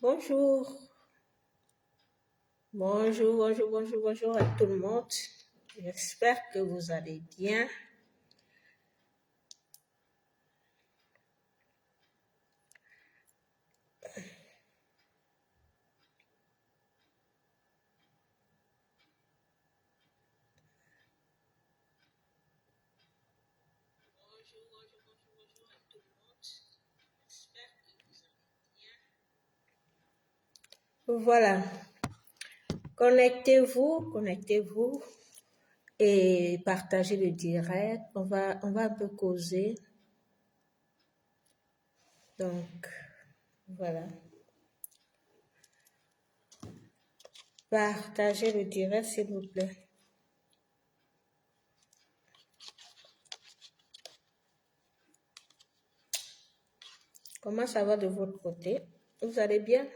Bonjour, bonjour à tout le monde. J'espère que vous allez bien. Voilà, connectez-vous et partagez le direct. On va un peu causer. Donc, voilà. Partagez le direct, s'il vous plaît. Comment ça va de votre côté? Vous allez bien?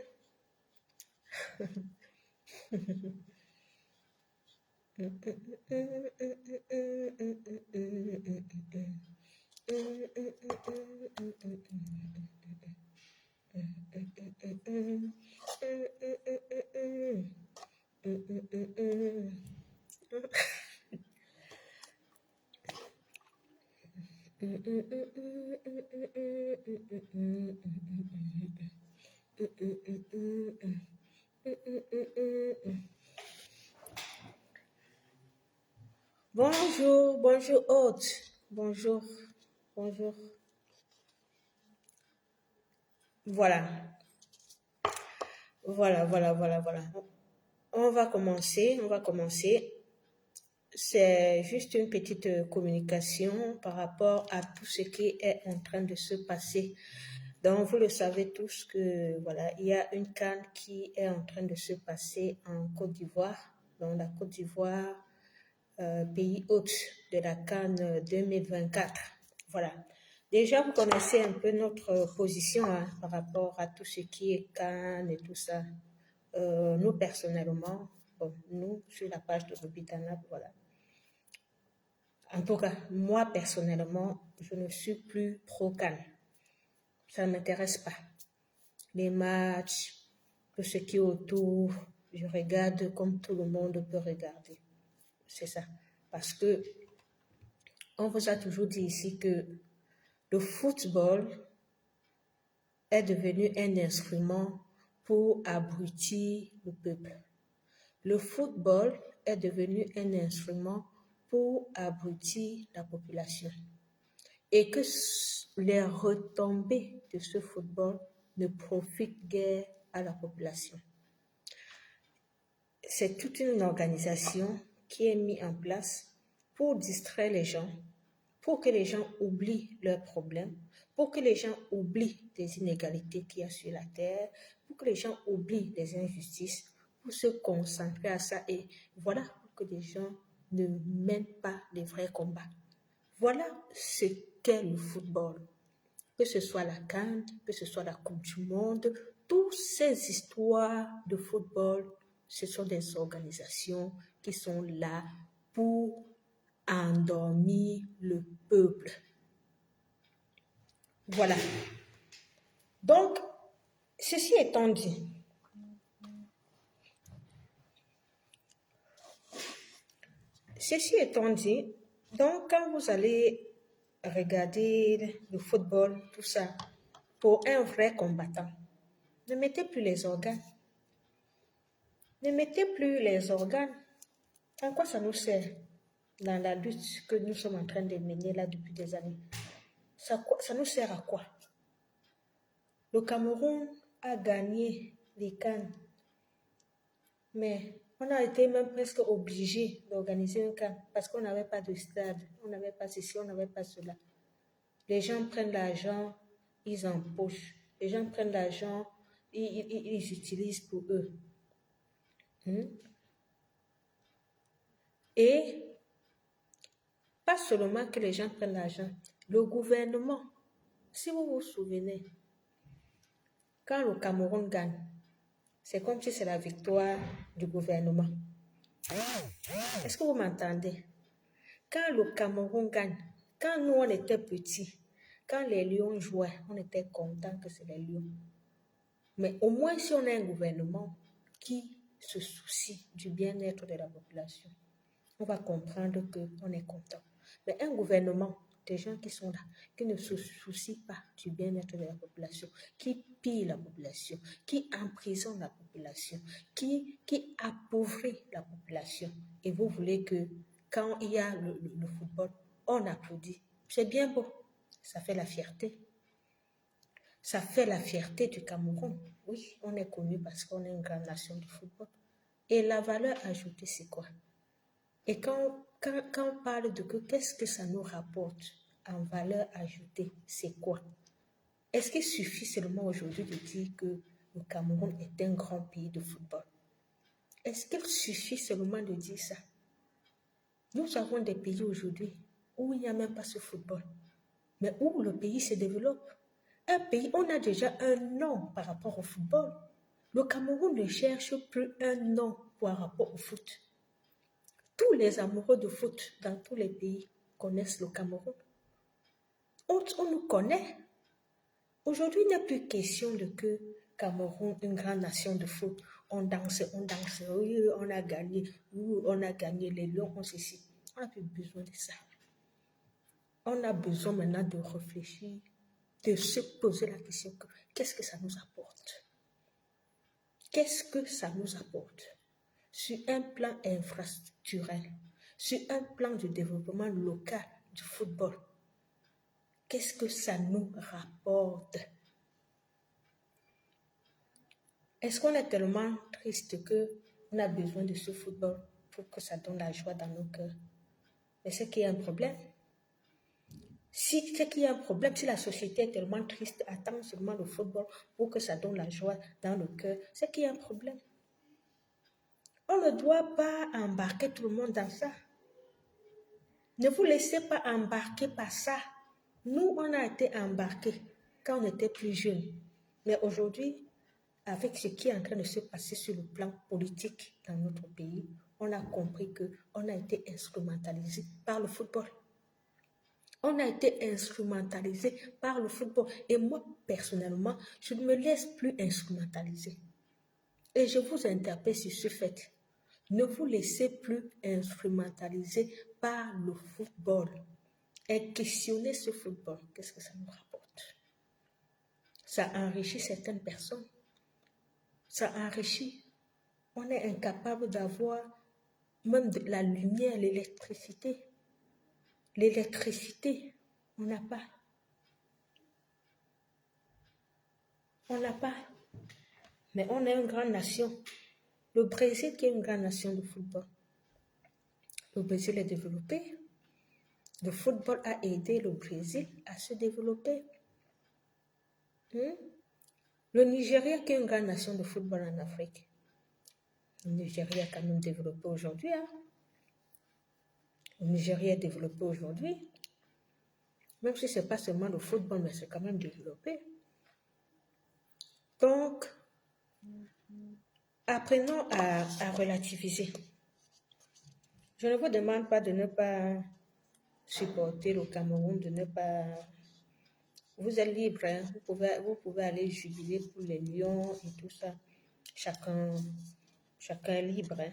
Bonjour hôte. Bonjour. Voilà. On va commencer. C'est juste une petite communication par rapport à tout ce qui est en train de se passer. Donc, vous le savez tous que, voilà, il y a une CAN qui est en train de se passer en Côte d'Ivoire. Donc, la Côte d'Ivoire, pays hôte de la CAN 2024. Voilà. Déjà, vous connaissez un peu notre position par rapport à tout ce qui est CAN et tout ça. Nous, personnellement, nous, sur la page de Robitanab, voilà. En tout cas, moi, personnellement, je ne suis plus pro-CAN. Ça ne m'intéresse pas. Les matchs, tout ce qui est autour, je regarde comme tout le monde peut regarder. C'est ça. Parce que on vous a toujours dit ici que le football est devenu un instrument pour abrutir le peuple. Le football est devenu un instrument pour abrutir la population. Et que les retombées de ce football ne profitent guère à la population. C'est toute une organisation qui est mise en place pour distraire les gens, pour que les gens oublient leurs problèmes, pour que les gens oublient des inégalités qu'il y a sur la terre, pour que les gens oublient des injustices, pour se concentrer à ça. Et voilà, pour que les gens ne mènent pas les vrais combats. Voilà ce qu'est le football. Que ce soit la CAN, que ce soit la Coupe du Monde, toutes ces histoires de football, ce sont des organisations qui sont là pour endormir le peuple. Voilà. Donc, ceci étant dit, donc quand vous allez regarder le football, tout ça, pour un vrai combattant, ne mettez plus les organes. Ne mettez plus les organes. En quoi ça nous sert dans la lutte que nous sommes en train de mener là depuis des années? Ça nous sert à quoi? Le Cameroun a gagné les CAN, mais on a été même presque obligé d'organiser un CAN parce qu'on n'avait pas de stade, on n'avait pas ceci, on n'avait pas cela. Les gens prennent l'argent, ils empochent. Les gens prennent l'argent, ils utilisent pour eux. Et pas seulement que les gens prennent l'argent, le gouvernement, si vous vous souvenez, quand le Cameroun gagne, c'est comme si c'est la victoire du gouvernement. Est-ce que vous m'entendez? Quand le Cameroun gagne, quand nous on était petits, quand les Lions jouaient, on était contents que c'est les Lions. Mais au moins, si on a un gouvernement qui se soucie du bien-être de la population, on va comprendre qu'on est content. Mais un gouvernement, des gens qui sont là, qui ne se soucient pas du bien-être de la population, qui pillent la population, qui emprisonnent la population, qui appauvrit la population. Et vous voulez que quand il y a le football, on applaudit. C'est bien beau. Ça fait la fierté. Ça fait la fierté du Cameroun. Oui, on est connu parce qu'on est une grande nation de football. Et la valeur ajoutée, c'est quoi? Et quand on parle de qu'est-ce que ça nous rapporte en valeur ajoutée, c'est quoi? Est-ce qu'il suffit seulement aujourd'hui de dire que le Cameroun est un grand pays de football? Est-ce qu'il suffit seulement de dire ça? Nous avons des pays aujourd'hui où il n'y a même pas ce football, mais où le pays se développe. Un pays, on a déjà un nom par rapport au football. Le Cameroun ne cherche plus un nom par rapport au foot. Tous les amoureux de foot dans tous les pays connaissent le Cameroun. On nous connaît. Aujourd'hui, il n'y a plus question de que Cameroun, une grande nation de foot, on danse, oui, on a gagné, oui, on a gagné les Lions, on ceci. On n'a plus besoin de ça. On a besoin maintenant de réfléchir, de se poser la question que qu'est-ce que ça nous apporte? Qu'est-ce que ça nous apporte? Sur un plan infrastructurel, sur un plan de développement local du football, qu'est-ce que ça nous rapporte? Est-ce qu'on est tellement triste qu'on a besoin de ce football pour que ça donne la joie dans nos cœurs? Mais c'est qu'il y a un problème. Si c'est qu'il y a un problème, si la société est tellement triste, attend seulement le football pour que ça donne la joie dans le cœur, c'est qu'il y a un problème. On ne doit pas embarquer tout le monde dans ça. Ne vous laissez pas embarquer par ça. Nous, on a été embarqués quand on était plus jeunes. Mais aujourd'hui, avec ce qui est en train de se passer sur le plan politique dans notre pays, on a compris qu'on a été instrumentalisé par le football. On a été instrumentalisé par le football. Et moi, personnellement, je ne me laisse plus instrumentaliser. Et je vous interpelle sur ce fait. Ne vous laissez plus instrumentaliser par le football. Et questionnez ce football. Qu'est-ce que ça nous rapporte? Ça enrichit certaines personnes. Ça enrichit. On est incapable d'avoir même de la lumière, l'électricité. L'électricité, on n'a pas. On n'a pas. Mais on est une grande nation. Le Brésil qui est une grande nation de football. Le Brésil est développé. Le football a aidé le Brésil à se développer. Le Nigeria qui est une grande nation de football en Afrique. Le Nigeria est quand même développé aujourd'hui. Hein? Le Nigeria est développé aujourd'hui. Même si ce n'est pas seulement le football, mais c'est quand même développé. Donc, apprenons à relativiser. Je ne vous demande pas de ne pas supporter le Cameroun, de ne pas... Vous êtes libre, hein? Vous pouvez aller jubiler pour les Lions et tout ça. Chacun est libre, hein?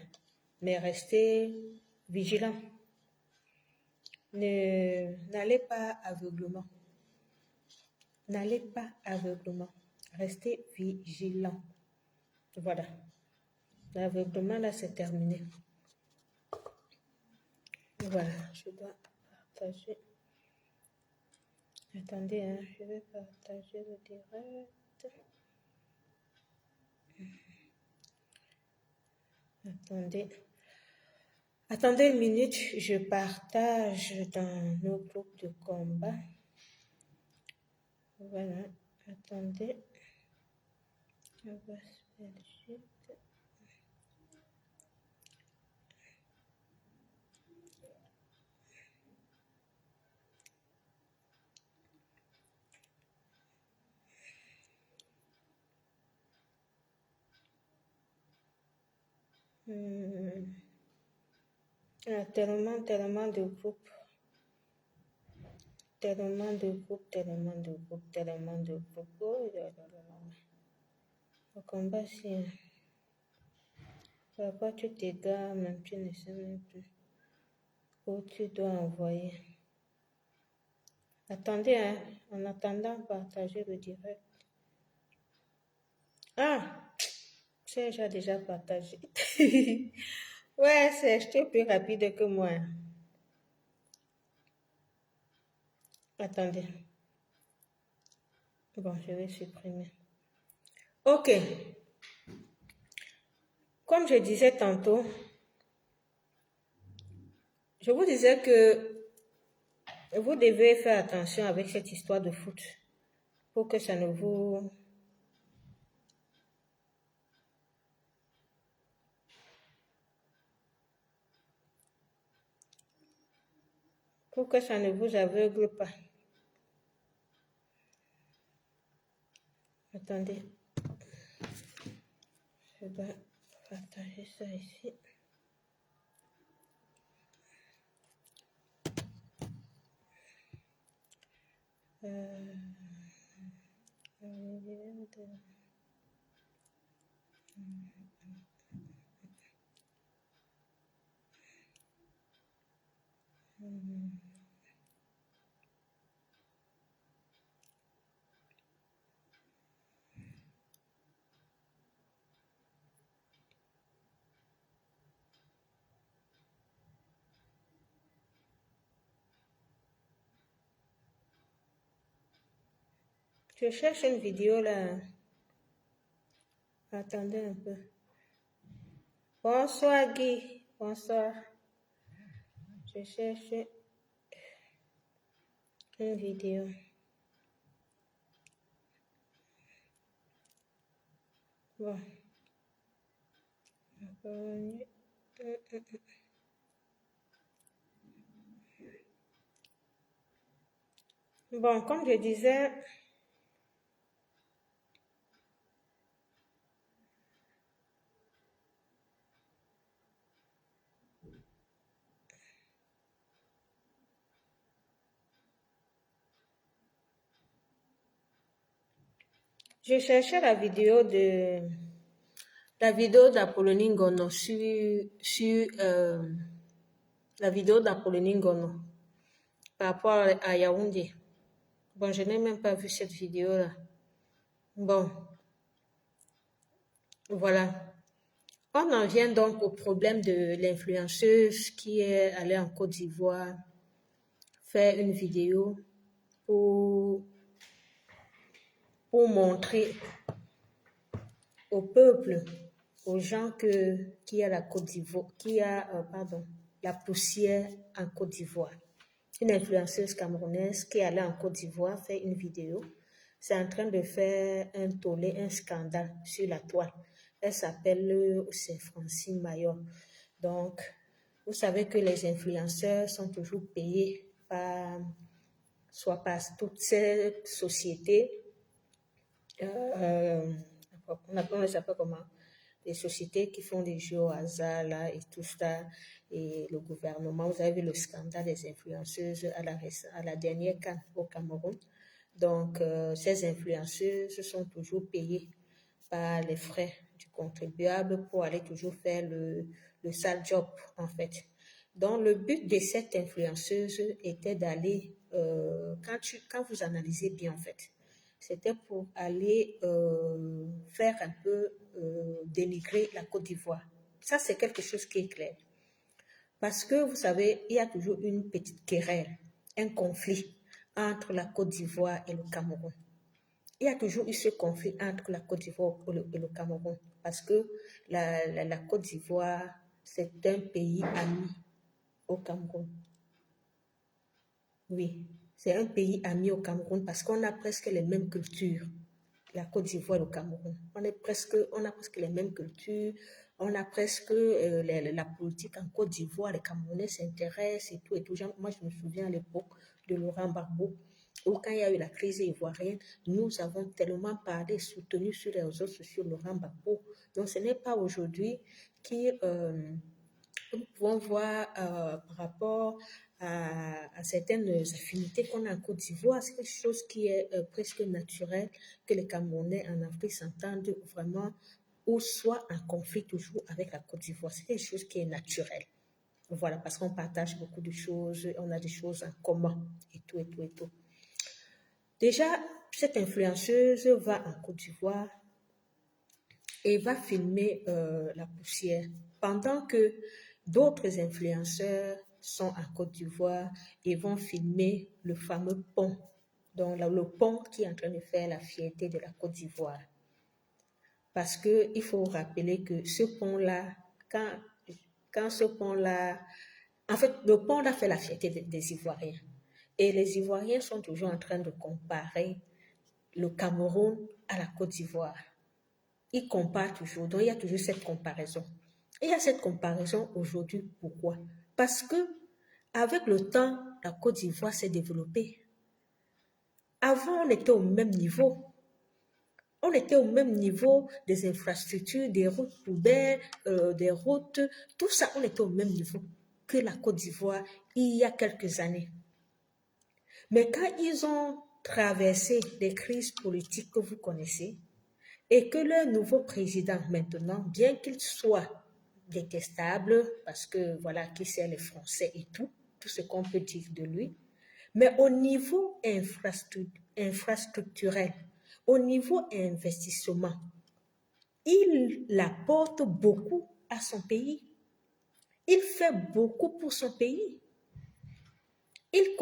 Mais restez vigilant. N'allez pas aveuglement. N'allez pas aveuglement. Restez vigilant. Voilà. L'aveuglement, là, c'est terminé. Voilà, je dois partager. Attendez, hein, je vais partager le direct. Attendez une minute, je partage dans nos groupes de combat. Voilà, attendez. On va se faire suite. Tellement de groupes. Tellement de groupes. Oh, Le combat, c'est... Parfois, tu t'égares, même tu ne sais même plus où tu dois envoyer. Attendez, hein, en attendant, partagez le direct. Ah, j'ai déjà partagé. Ouais, c'est plus rapide que moi. Attendez. Bon, je vais supprimer. Ok. Comme je disais tantôt, je vous disais que vous devez faire attention avec cette histoire de foot pour que ça ne vous... pour que ça ne vous aveugle pas. Attendez. Je dois partager ça ici. Je cherche une vidéo là. Attendez un peu. Bonsoir Guy. Bonsoir. Je cherche une vidéo. Bon. Bon, comme je disais, je cherchais la vidéo d'Apollonie Ngono sur la vidéo d'Apollonie Ngono par rapport à Yaoundé. Bon, je n'ai même pas vu cette vidéo-là. Bon, voilà. On en vient donc au problème de l'influenceuse qui est allée en Côte d'Ivoire faire une vidéo pour montrer au peuple, aux gens qu'il y a la Côte d'Ivoire, la poussière en Côte d'Ivoire. Une influenceuse camerounaise qui est allée en Côte d'Ivoire faire une vidéo. C'est en train de faire un tollé, un scandale sur la toile. Elle s'appelle Francine Mayor. Donc, vous savez que les influenceurs sont toujours payés soit par toutes ces sociétés, on ne sait pas comment, les sociétés qui font des jeux au hasard là, et tout ça, et le gouvernement. Vous avez vu le scandale des influenceuses à la dernière CAN au Cameroun. Donc, ces influenceuses sont toujours payées par les frais du contribuable pour aller toujours faire le sale job, en fait. Donc, le but de cette influenceuse était d'aller, quand vous analysez bien, en fait, c'était pour aller faire un peu dénigrer la Côte d'Ivoire. Ça, c'est quelque chose qui est clair. Parce que, vous savez, il y a toujours une petite querelle, un conflit entre la Côte d'Ivoire et le Cameroun. Il y a toujours eu ce conflit entre la Côte d'Ivoire et le Cameroun. Parce que la Côte d'Ivoire, c'est un pays ami au Cameroun. Oui, c'est un pays ami au Cameroun parce qu'on a presque les mêmes cultures. La Côte d'Ivoire et le Cameroun. On a presque les mêmes cultures, on a presque la politique en Côte d'Ivoire, les Camerounais s'intéressent et tout et tout. Moi, je me souviens à l'époque de Laurent Gbagbo, où quand il y a eu la crise ivoirienne, nous avons tellement parlé, soutenu sur les réseaux sociaux Laurent Gbagbo. Donc, ce n'est pas aujourd'hui nous pouvons voir par rapport à certaines affinités qu'on a en Côte d'Ivoire. C'est quelque chose qui est presque naturel, que les Camerounais en Afrique s'entendent vraiment ou soit en conflit toujours avec la Côte d'Ivoire. C'est quelque chose qui est naturel. Voilà, parce qu'on partage beaucoup de choses, on a des choses en commun et tout, et tout, et tout. Déjà, cette influenceuse va en Côte d'Ivoire et va filmer la poussière pendant que d'autres influenceurs sont en Côte d'Ivoire et vont filmer le fameux pont, donc le pont qui est en train de faire la fierté de la Côte d'Ivoire. Parce qu'il faut rappeler que ce pont-là, quand ce pont-là, en fait, le pont-là fait la fierté des Ivoiriens. Et les Ivoiriens sont toujours en train de comparer le Cameroun à la Côte d'Ivoire. Ils comparent toujours, donc il y a toujours cette comparaison. Et il y a cette comparaison aujourd'hui, pourquoi? Parce que avec le temps, la Côte d'Ivoire s'est développée. Avant, on était au même niveau. On était au même niveau des infrastructures, des routes poubelles, des routes, tout ça, on était au même niveau que la Côte d'Ivoire il y a quelques années. Mais quand ils ont traversé les crises politiques que vous connaissez, et que le nouveau président maintenant, bien qu'il soit détestable, parce que voilà, qui sait les Français et tout ce qu'on peut dire de lui, mais au niveau infrastructurel, au niveau investissement, il apporte beaucoup à son pays. Il fait beaucoup pour son pays. Il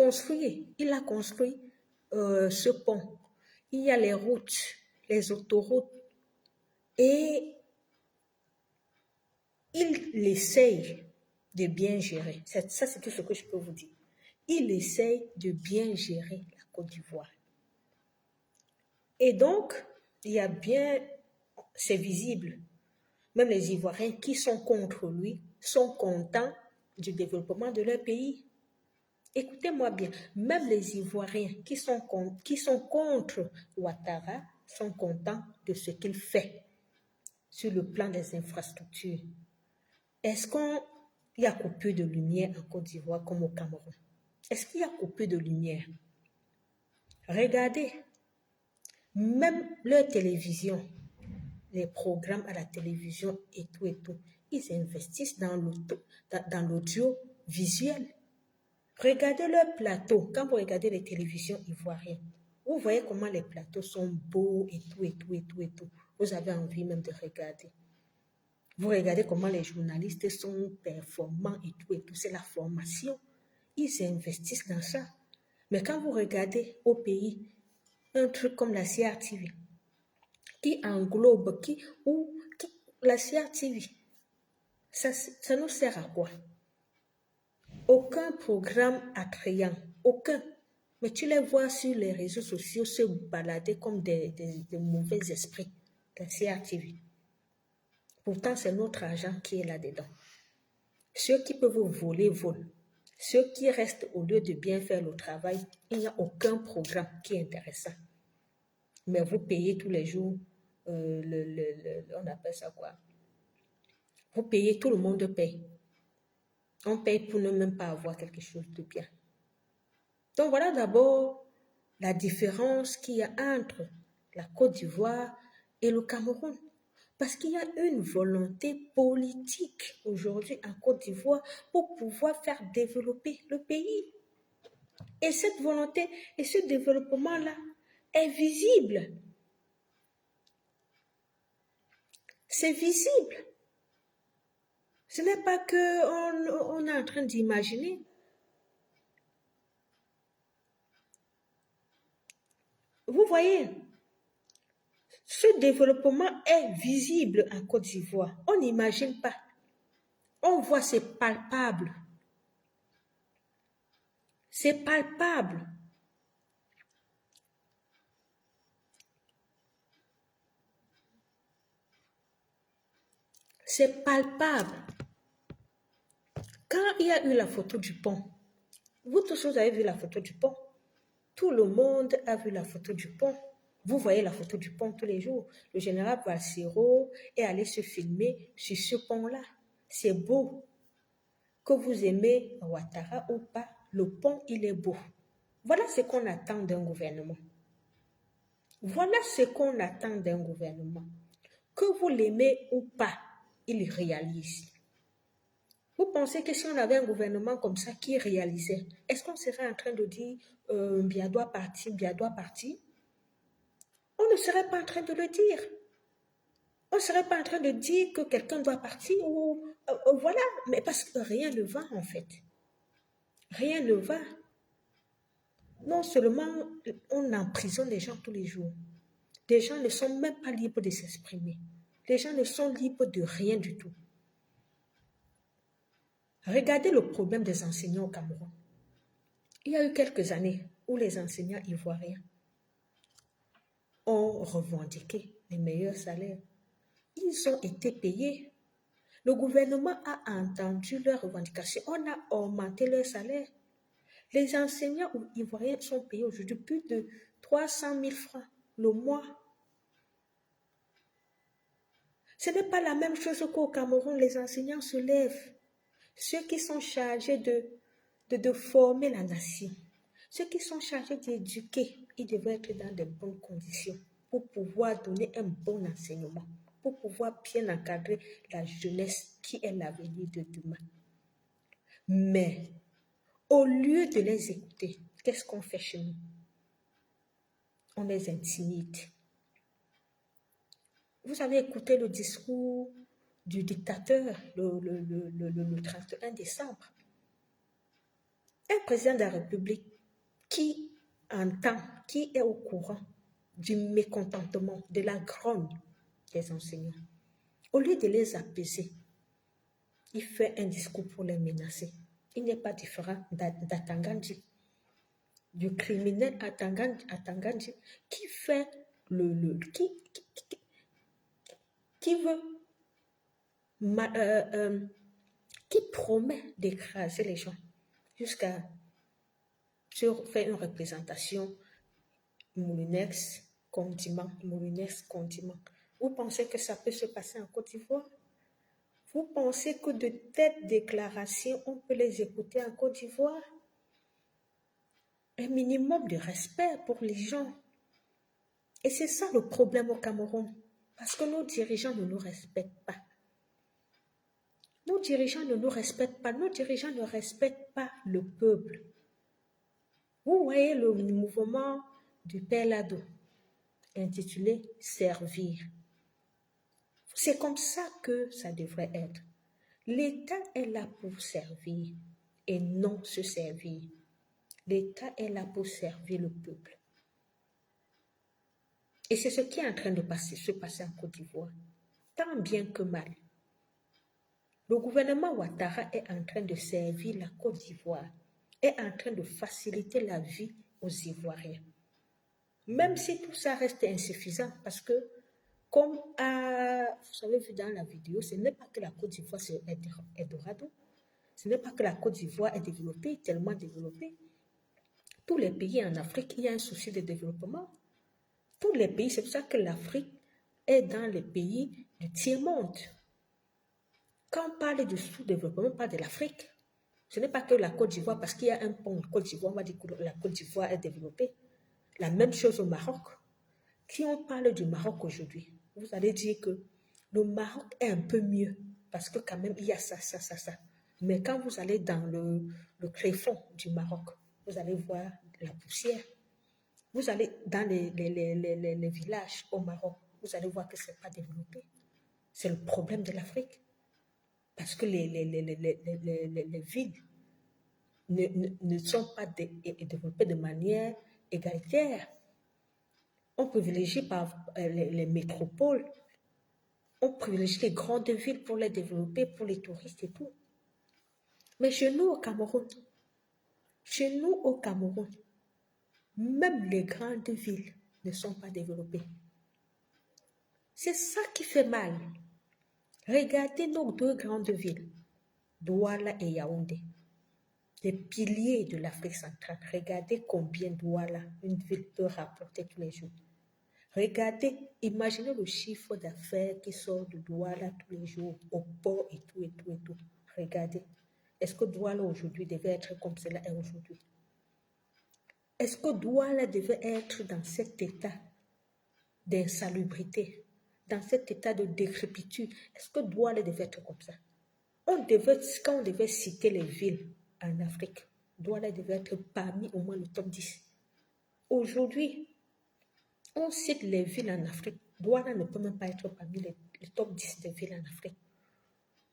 a construit ce pont. Il y a les routes, les autoroutes. Et il essaye de bien gérer. Ça, c'est tout ce que je peux vous dire. Il essaye de bien gérer la Côte d'Ivoire. Et donc, il y a bien, c'est visible, même les Ivoiriens qui sont contre lui sont contents du développement de leur pays. Écoutez-moi bien, même les Ivoiriens qui sont contre Ouattara sont contents de ce qu'il fait sur le plan des infrastructures. Est-ce qu'il y a coupure de lumière en Côte d'Ivoire comme au Cameroun? Est-ce qu'il y a coupure de lumière? Regardez, même leur télévision, les programmes à la télévision et tout, ils investissent dans l'audiovisuel. Regardez leur plateau. Quand vous regardez les télévisions ivoiriennes, vous voyez comment les plateaux sont beaux et tout. Vous avez envie même de regarder. Vous regardez comment les journalistes sont performants et tout. C'est la formation. Ils investissent dans ça. Mais quand vous regardez au pays, un truc comme la CRTV, qui englobe, la CRTV, ça nous sert à quoi? Aucun programme attrayant, aucun. Mais tu les vois sur les réseaux sociaux se balader comme des mauvais esprits, la CRTV. Pourtant, c'est notre argent qui est là-dedans. Ceux qui peuvent vous voler, volent. Ceux qui restent au lieu de bien faire le travail, il n'y a aucun programme qui est intéressant. Mais vous payez tous les jours, on appelle ça quoi? Vous payez, tout le monde paye. On paye pour ne même pas avoir quelque chose de bien. Donc voilà d'abord la différence qu'il y a entre la Côte d'Ivoire et le Cameroun. Parce qu'il y a une volonté politique aujourd'hui en Côte d'Ivoire pour pouvoir faire développer le pays. Et cette volonté et ce développement-là est visible. C'est visible. Ce n'est pas qu'on est en train d'imaginer. Vous voyez, ce développement est visible en Côte d'Ivoire. On n'imagine pas. On voit, c'est palpable. C'est palpable. C'est palpable. Quand il y a eu la photo du pont, vous tous vous avez vu la photo du pont. Tout le monde a vu la photo du pont. Vous voyez la photo du pont tous les jours. Le général Bassero est allé se filmer sur ce pont-là. C'est beau. Que vous aimez Ouattara ou pas, le pont, il est beau. Voilà ce qu'on attend d'un gouvernement. Voilà ce qu'on attend d'un gouvernement. Que vous l'aimez ou pas, il réalise. Vous pensez que si on avait un gouvernement comme ça qui réalisait, est-ce qu'on serait en train de dire Biya doit partir, Biya doit partir? On ne serait pas en train de le dire. On ne serait pas en train de dire que quelqu'un doit partir ou voilà, mais parce que rien ne va en fait. Rien ne va. Non seulement on emprisonne les gens tous les jours, les gens ne sont même pas libres de s'exprimer. Les gens ne sont libres de rien du tout. Regardez le problème des enseignants au Cameroun. Il y a eu quelques années où les enseignants ivoiriens ont revendiqué les meilleurs salaires. Ils ont été payés. Le gouvernement a entendu leurs revendications. On a augmenté leur salaire. Les enseignants ivoiriens sont payés aujourd'hui plus de 300 000 francs le mois. Ce n'est pas la même chose qu'au Cameroun. Les enseignants se lèvent. Ceux qui sont chargés de former la nation, ceux qui sont chargés d'éduquer, ils devraient être dans de bonnes conditions pour pouvoir donner un bon enseignement, pour pouvoir bien encadrer la jeunesse qui est l'avenir de demain. Mais au lieu de les écouter, qu'est-ce qu'on fait chez nous? On les intimide. Vous avez écouté le discours du dictateur le 31 décembre. Un président de la République qui entend, qui est au courant du mécontentement, de la grogne des enseignants, au lieu de les apaiser, il fait un discours pour les menacer. Il n'est pas différent d'Atangandji, du criminel Atangandji qui fait qui veut, qui promet d'écraser les gens jusqu'à faire une représentation Moulinex, condiment. Vous pensez que ça peut se passer en Côte d'Ivoire? Vous pensez que de telles déclarations, on peut les écouter en Côte d'Ivoire? Un minimum de respect pour les gens. Et c'est ça le problème au Cameroun. Parce que nos dirigeants ne nous respectent pas. Nos dirigeants ne nous respectent pas. Nos dirigeants ne respectent pas le peuple. Vous voyez le mouvement du Père Lado, intitulé « Servir ». C'est comme ça que ça devrait être. L'État est là pour servir et non se servir. L'État est là pour servir le peuple. Et c'est ce qui est en train de se passer en Côte d'Ivoire, tant bien que mal. Le gouvernement Ouattara est en train de servir la Côte d'Ivoire, est en train de faciliter la vie aux Ivoiriens. Même si tout ça reste insuffisant, parce que, comme vous avez vu dans la vidéo, ce n'est pas que la Côte d'Ivoire est Eldorado, ce n'est pas que la Côte d'Ivoire est développée, tellement développée. Tous les pays en Afrique, il y a un souci de développement. Tous les pays, c'est pour ça que l'Afrique est dans les pays du tiers-monde. Quand on parle du sous-développement, on parle de l'Afrique. Ce n'est pas que la Côte d'Ivoire, parce qu'il y a un pont en Côte d'Ivoire, on va dire que la Côte d'Ivoire est développée. La même chose au Maroc. Si on parle du Maroc aujourd'hui, vous allez dire que le Maroc est un peu mieux, parce que quand même, il y a ça. Mais quand vous allez dans le tréfonds du Maroc, vous allez voir la poussière. Vous allez dans les villages au Maroc, vous allez voir que ce n'est pas développé. C'est le problème de l'Afrique. Parce que les villes ne sont pas développées de manière égalitaire. On privilégie les métropoles. On privilégie les grandes villes pour les développer, pour les touristes et tout. Mais chez nous au Cameroun, même les grandes villes ne sont pas développées. C'est ça qui fait mal. Regardez nos deux grandes villes, Douala et Yaoundé, les piliers de l'Afrique centrale. Regardez combien Douala, une ville, peut rapporter tous les jours. Regardez, imaginez le chiffre d'affaires qui sort de Douala tous les jours, au port et tout. Regardez. Est-ce que Douala aujourd'hui devait être comme cela est aujourd'hui? Est-ce que Douala devait être dans cet état d'insalubrité, dans cet état de décrépitude? Est-ce que Douala devait être comme ça? Quand on devait citer les villes en Afrique, Douala devait être parmi au moins le top 10. Aujourd'hui, on cite les villes en Afrique. Douala ne peut même pas être parmi les top 10 des villes en Afrique.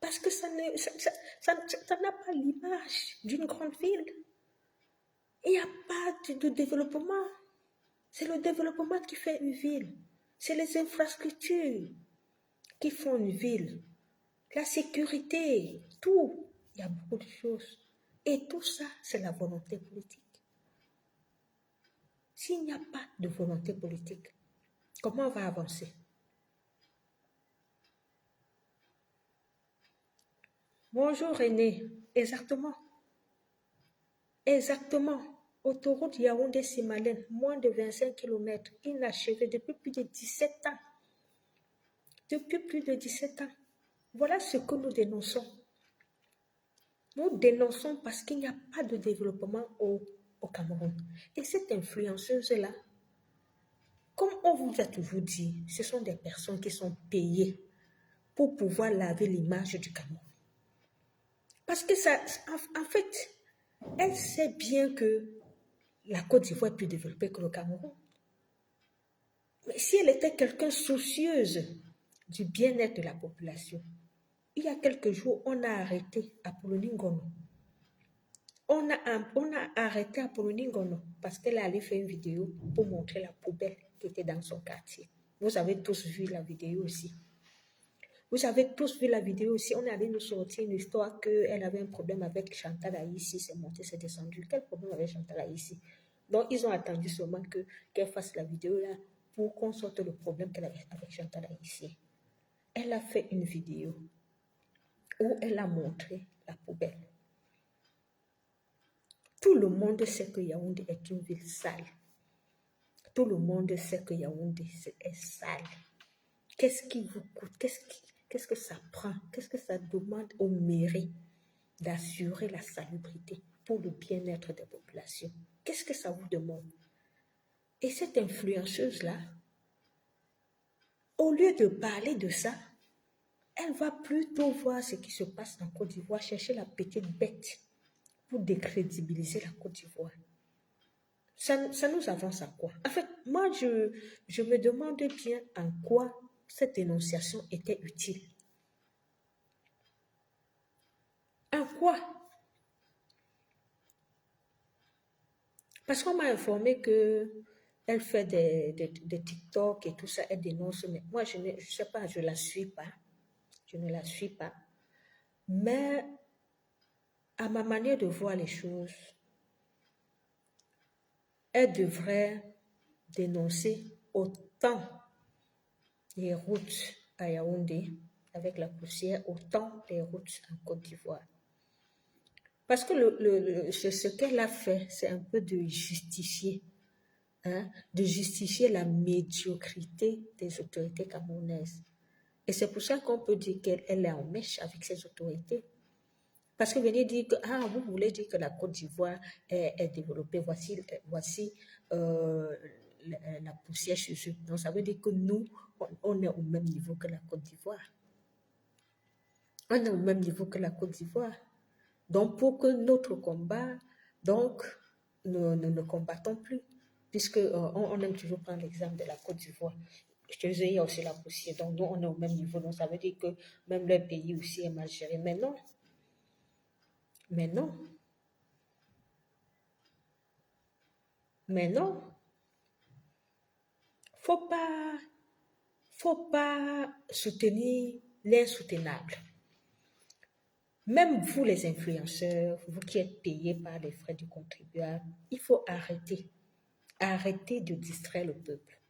Parce que ça n'a pas l'image d'une grande ville. Il n'y a pas de développement. C'est le développement qui fait une ville. C'est les infrastructures qui font une ville. La sécurité, tout. Il y a beaucoup de choses. Et tout ça, c'est la volonté politique. S'il n'y a pas de volonté politique, comment on va avancer? Bonjour René, exactement. Exactement. Autoroute Yaoundé-Simalène, moins de 25 km, inachevée depuis plus de 17 ans. Depuis plus de 17 ans. Voilà ce que nous dénonçons. Nous dénonçons parce qu'il n'y a pas de développement au Cameroun. Et cette influenceuse-là, comme on vous a toujours dit, ce sont des personnes qui sont payées pour pouvoir laver l'image du Cameroun. Parce que ça, en fait, elle sait bien que la Côte d'Ivoire est plus développée que le Cameroun. Mais si elle était quelqu'un soucieuse du bien-être de la population, il y a quelques jours, on a arrêté Apollonie Ngono. On a arrêté Apollonie Ngono parce qu'elle allait faire une vidéo pour montrer la poubelle qui était dans son quartier. Vous avez tous vu la vidéo aussi. Vous avez tous vu la vidéo aussi. On est allé nous sortir une histoire qu'elle avait un problème avec Chantal Aïssi. C'est monté, c'est descendu. Quel problème avec Chantal Aïssi? Donc, ils ont attendu seulement qu'elle fasse la vidéo là pour qu'on sorte le problème qu'elle avait avec Chantal Aïssi. Elle a fait une vidéo où elle a montré la poubelle. Tout le monde sait que Yaoundé est une ville sale. Tout le monde sait que Yaoundé est sale. Qu'est-ce qui vous coûte? Qu'est-ce que ça prend? Qu'est-ce que ça demande aux mairies d'assurer la salubrité pour le bien-être des populations? Qu'est-ce que ça vous demande? Et cette influenceuse-là, au lieu de parler de ça, elle va plutôt voir ce qui se passe en Côte d'Ivoire, chercher la petite bête pour décrédibiliser la Côte d'Ivoire. Ça nous avance à quoi? En fait, moi, je me demande bien en quoi cette dénonciation était utile. En quoi? Parce qu'on m'a informé qu'elle fait des TikTok et tout ça, elle dénonce, mais moi, je ne sais pas, je ne la suis pas. Je ne la suis pas. Mais à ma manière de voir les choses, elle devrait dénoncer autant les routes à Yaoundé avec la poussière, autant les routes en Côte d'Ivoire. Parce que ce qu'elle a fait, c'est un peu de justifier la médiocrité des autorités camerounaises. Et c'est pour ça qu'on peut dire qu'elle est en mèche avec ces autorités. Parce que venez dire que, vous voulez dire que la Côte d'Ivoire est développée, voici la poussière chez eux. Donc ça veut dire que nous, on est au même niveau que la Côte d'Ivoire. On est au même niveau que la Côte d'Ivoire. Donc pour que notre combat, donc, nous ne combattons plus. Puisque on aime toujours prendre l'exemple de la Côte d'Ivoire. Chez eux, il y a aussi la poussière. Donc nous, on est au même niveau. Donc ça veut dire que même leur pays aussi est mal géré. Mais non. Mais non. Mais non. Faut pas soutenir l'insoutenable. Même vous, les influenceurs, vous qui êtes payés par les frais du contribuable, il faut arrêter. Arrêter de distraire le peuple.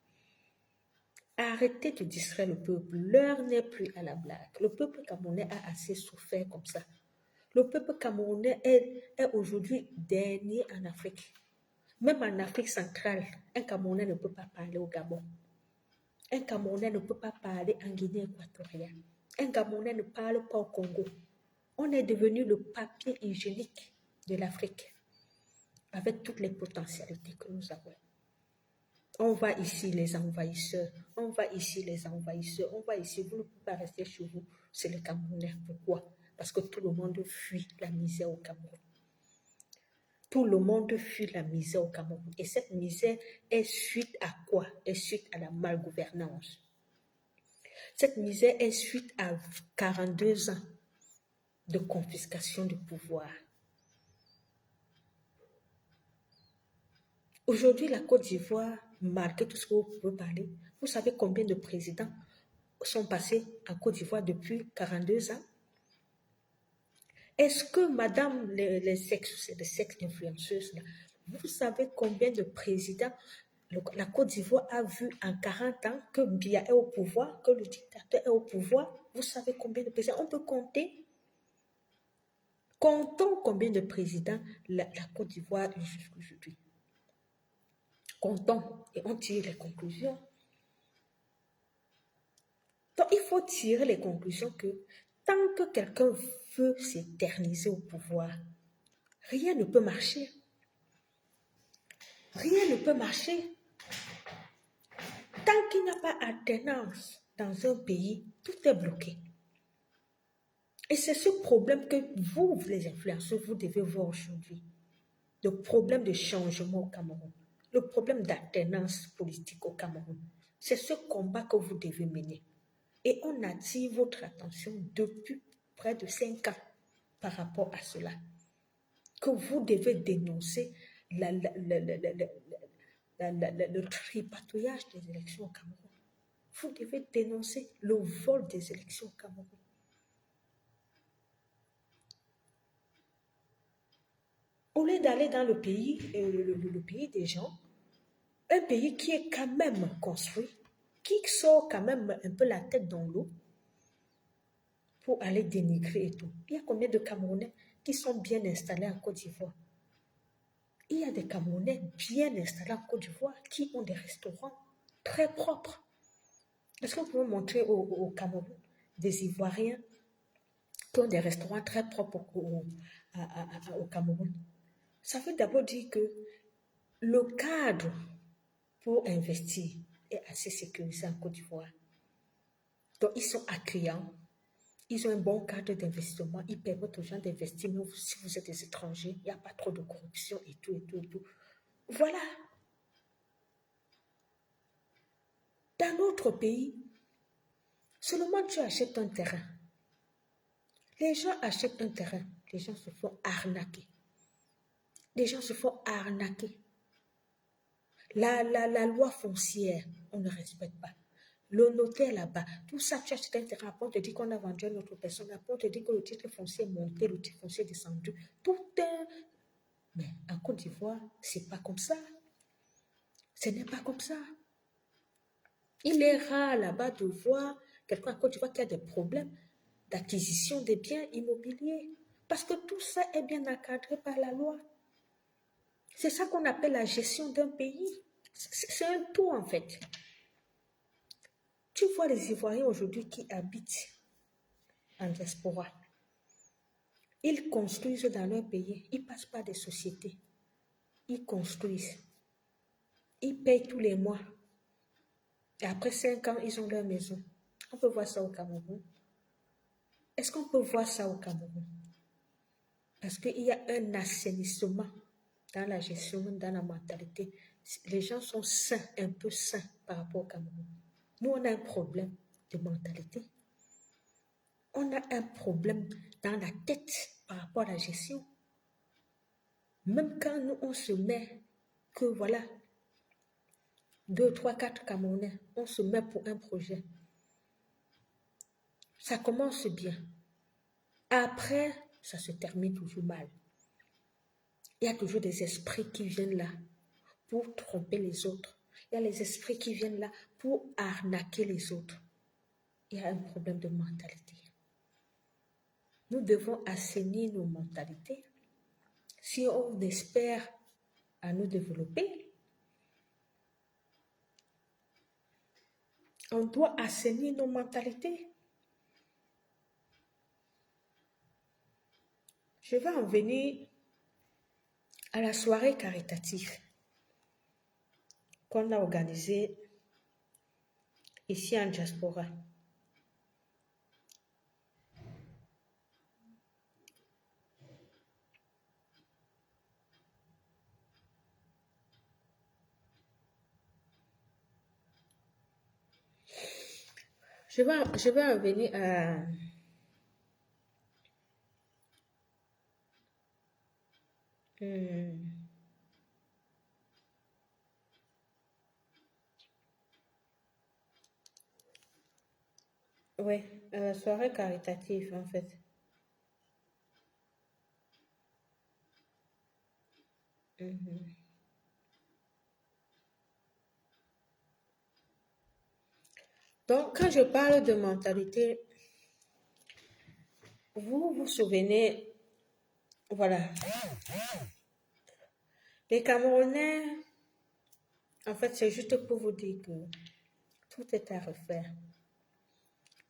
Arrêtez de distraire le peuple. L'heure n'est plus à la blague. Le peuple camerounais a assez souffert comme ça. Le peuple camerounais est aujourd'hui dernier en Afrique. Même en Afrique centrale, un Camerounais ne peut pas parler au Gabon. Un Camerounais ne peut pas parler en Guinée équatoriale. Un Camerounais ne parle pas au Congo. On est devenu le papier hygiénique de l'Afrique, avec toutes les potentialités que nous avons. On va ici les envahisseurs, on va ici les envahisseurs, on va ici, vous ne pouvez pas rester chez vous, c'est les Camerounais. Pourquoi? Parce que tout le monde fuit la misère au Cameroun. Tout le monde fuit la misère au Cameroun. Et cette misère est suite à quoi? Est suite à la malgouvernance. Cette misère est suite à 42 ans de confiscation du pouvoir. Aujourd'hui, la Côte d'Ivoire, malgré tout ce que vous pouvez parler, vous savez combien de présidents sont passés en Côte d'Ivoire depuis 42 ans? Est-ce que, madame, les sexes influenceuses, là, vous savez combien de présidents la Côte d'Ivoire a vu en 40 ans que Biya est au pouvoir, que le dictateur est au pouvoir? Vous savez combien de présidents? On peut compter. Comptons combien de présidents la Côte d'Ivoire a eu jusqu'aujourd'hui. Comptons et on tire les conclusions. Donc, il faut tirer les conclusions que tant que quelqu'un veut s'éterniser au pouvoir, rien ne peut marcher. Rien ne peut marcher. Tant qu'il n'y a pas alternance dans un pays, tout est bloqué. Et c'est ce problème que vous, les influenceurs, vous devez voir aujourd'hui. Le problème de changement au Cameroun. Le problème d'alternance politique au Cameroun. C'est ce combat que vous devez mener. Et on attire votre attention depuis près de 5 ans par rapport à cela. Que vous devez dénoncer le tripatouillage des élections au Cameroun. Vous devez dénoncer le vol des élections au Cameroun. Au lieu d'aller dans le pays, le pays des gens, un pays qui est quand même construit, qui sort quand même un peu la tête dans l'eau pour aller dénigrer et tout. Il y a combien de Camerounais qui sont bien installés en Côte d'Ivoire? Il y a des Camerounais bien installés en Côte d'Ivoire qui ont des restaurants très propres. Est-ce que vous pouvez montrer au Cameroun des Ivoiriens qui ont des restaurants très propres au Cameroun? Ça veut d'abord dire que le cadre pour investir est assez sécurisé en Côte d'Ivoire. Donc, ils sont accueillants. Ils ont un bon cadre d'investissement. Ils permettent aux gens d'investir. Même si vous êtes des étrangers, il n'y a pas trop de corruption et tout, et tout, et tout. Voilà. Dans notre pays, seulement tu achètes un terrain. Les gens achètent un terrain. Les gens se font arnaquer. Les gens se font arnaquer. La loi foncière, on ne respecte pas. Le notaire là-bas, tout ça, tu achètes un terrain, après on te dit qu'on a vendu à une autre personne, après on te dit que le titre foncier est monté, le titre foncier est descendu. Tout est... Mais en Côte d'Ivoire, c'est pas comme ça. Ce n'est pas comme ça. Il est rare là-bas de voir quelqu'un en Côte d'Ivoire qui a des problèmes d'acquisition des biens immobiliers. Parce que tout ça est bien encadré par la loi. C'est ça qu'on appelle la gestion d'un pays. C'est un tout en fait. Tu vois les Ivoiriens aujourd'hui qui habitent en diaspora. Ils construisent dans leur pays. Ils passent par des sociétés. Ils construisent. Ils payent tous les mois. Et après 5 ans, ils ont leur maison. On peut voir ça au Cameroun. Est-ce qu'on peut voir ça au Cameroun? Parce qu'il y a un assainissement dans la gestion, dans la mentalité. Les gens sont sains, un peu sains par rapport au Cameroun. Nous, on a un problème de mentalité. On a un problème dans la tête par rapport à la gestion. Même quand nous, on se met que voilà, 2, 3, 4 Camerounais, on se met pour un projet. Ça commence bien. Après, ça se termine toujours mal. Il y a toujours des esprits qui viennent là pour tromper les autres. Il y a les esprits qui viennent là pour arnaquer les autres. Il y a un problème de mentalité. Nous devons assainir nos mentalités. Si on espère à nous développer, on doit assainir nos mentalités. je vais en venir à la soirée caritative qu'on a organisée ici en diaspora. Je vais en venir à... Oui, à la soirée caritative en fait. Donc, quand je parle de mentalité, vous vous souvenez, voilà, les Camerounais, en fait, c'est juste pour vous dire que tout est à refaire.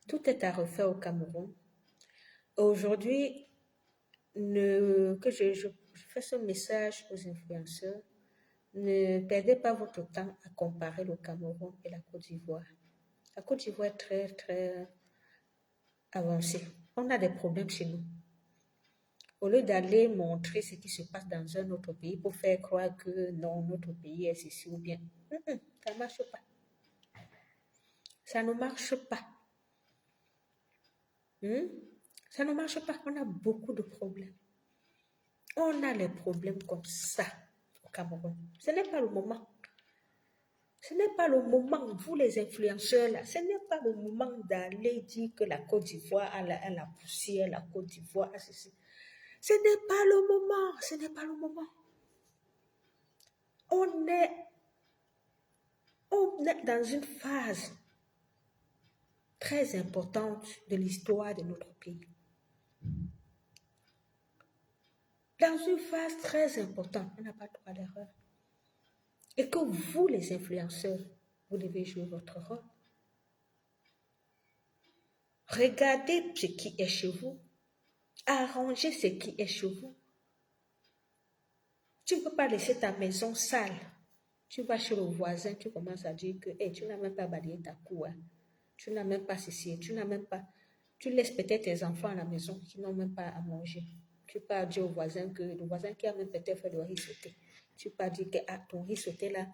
Tout est à refaire au Cameroun. Aujourd'hui, je fais ce message aux influenceurs, ne perdez pas votre temps à comparer le Cameroun et la Côte d'Ivoire. La Côte d'Ivoire est très, très avancée. On a des problèmes chez nous. Au lieu d'aller montrer ce qui se passe dans un autre pays pour faire croire que non, notre pays est ceci ou bien. Ça ne marche pas. Ça ne marche pas. Ça ne marche pas. On a beaucoup de problèmes. On a les problèmes comme ça au Cameroun. Ce n'est pas le moment. Ce n'est pas le moment, vous les influenceurs là, ce n'est pas le moment d'aller dire que la Côte d'Ivoire a la poussière, la Côte d'Ivoire a ceci. Ce n'est pas le moment, ce n'est pas le moment. On est dans une phase très importante de l'histoire de notre pays. Dans une phase très importante, on n'a pas droit à l'erreur. Et que vous, les influenceurs, vous devez jouer votre rôle. Regardez ce qui est chez vous. Arrangez ce qui est chez vous. Tu ne peux pas laisser ta maison sale. Tu vas chez le voisin, tu commences à dire que hey, tu n'as même pas balayé ta cour. Hein. Tu n'as même pas ceci, tu n'as même pas... Tu laisses peut-être tes enfants à la maison qui n'ont même pas à manger. Tu peux dire au voisin que le voisin qui a même peut-être fait le riz sauté. Tu peux dire que ah, ton riz sauté là,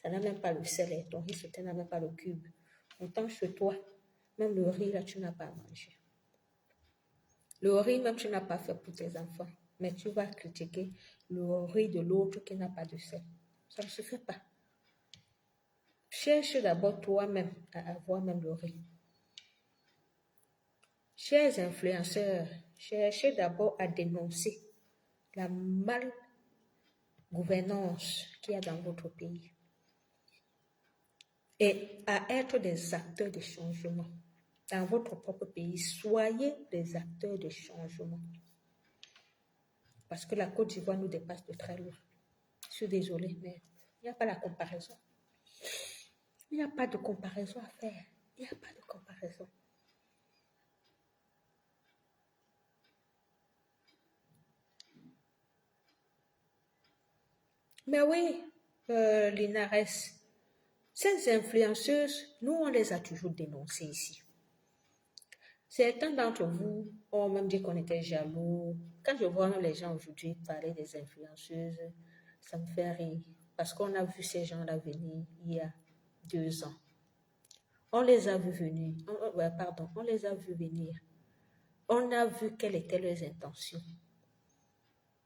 ça n'a même pas le sel, ton riz sauté n'a même pas le cube. Autant chez toi, même le riz là, tu n'as pas à manger. Le riz même, tu n'as pas fait pour tes enfants. Mais tu vas critiquer le riz de l'autre qui n'a pas de sel. Ça ne se fait pas. Cherche d'abord toi-même à avoir même le riz. Chers influenceurs, cherchez d'abord à dénoncer la mal-gouvernance qu'il y a dans votre pays et à être des acteurs de changement. Dans votre propre pays, soyez des acteurs de changement. Parce que la Côte d'Ivoire nous dépasse de très loin. Je suis désolée, mais il n'y a pas la comparaison. Il n'y a pas de comparaison à faire. Il n'y a pas de comparaison. Mais oui, Linares, ces influenceuses, nous, on les a toujours dénoncées ici. Certains d'entre vous ont même dit qu'on était jaloux. Quand je vois les gens aujourd'hui parler des influenceuses, ça me fait rire. Parce qu'on a vu ces gens-là venir il y a 2 ans. On les a vus venir. On les a vus venir. On a vu quelles étaient leurs intentions.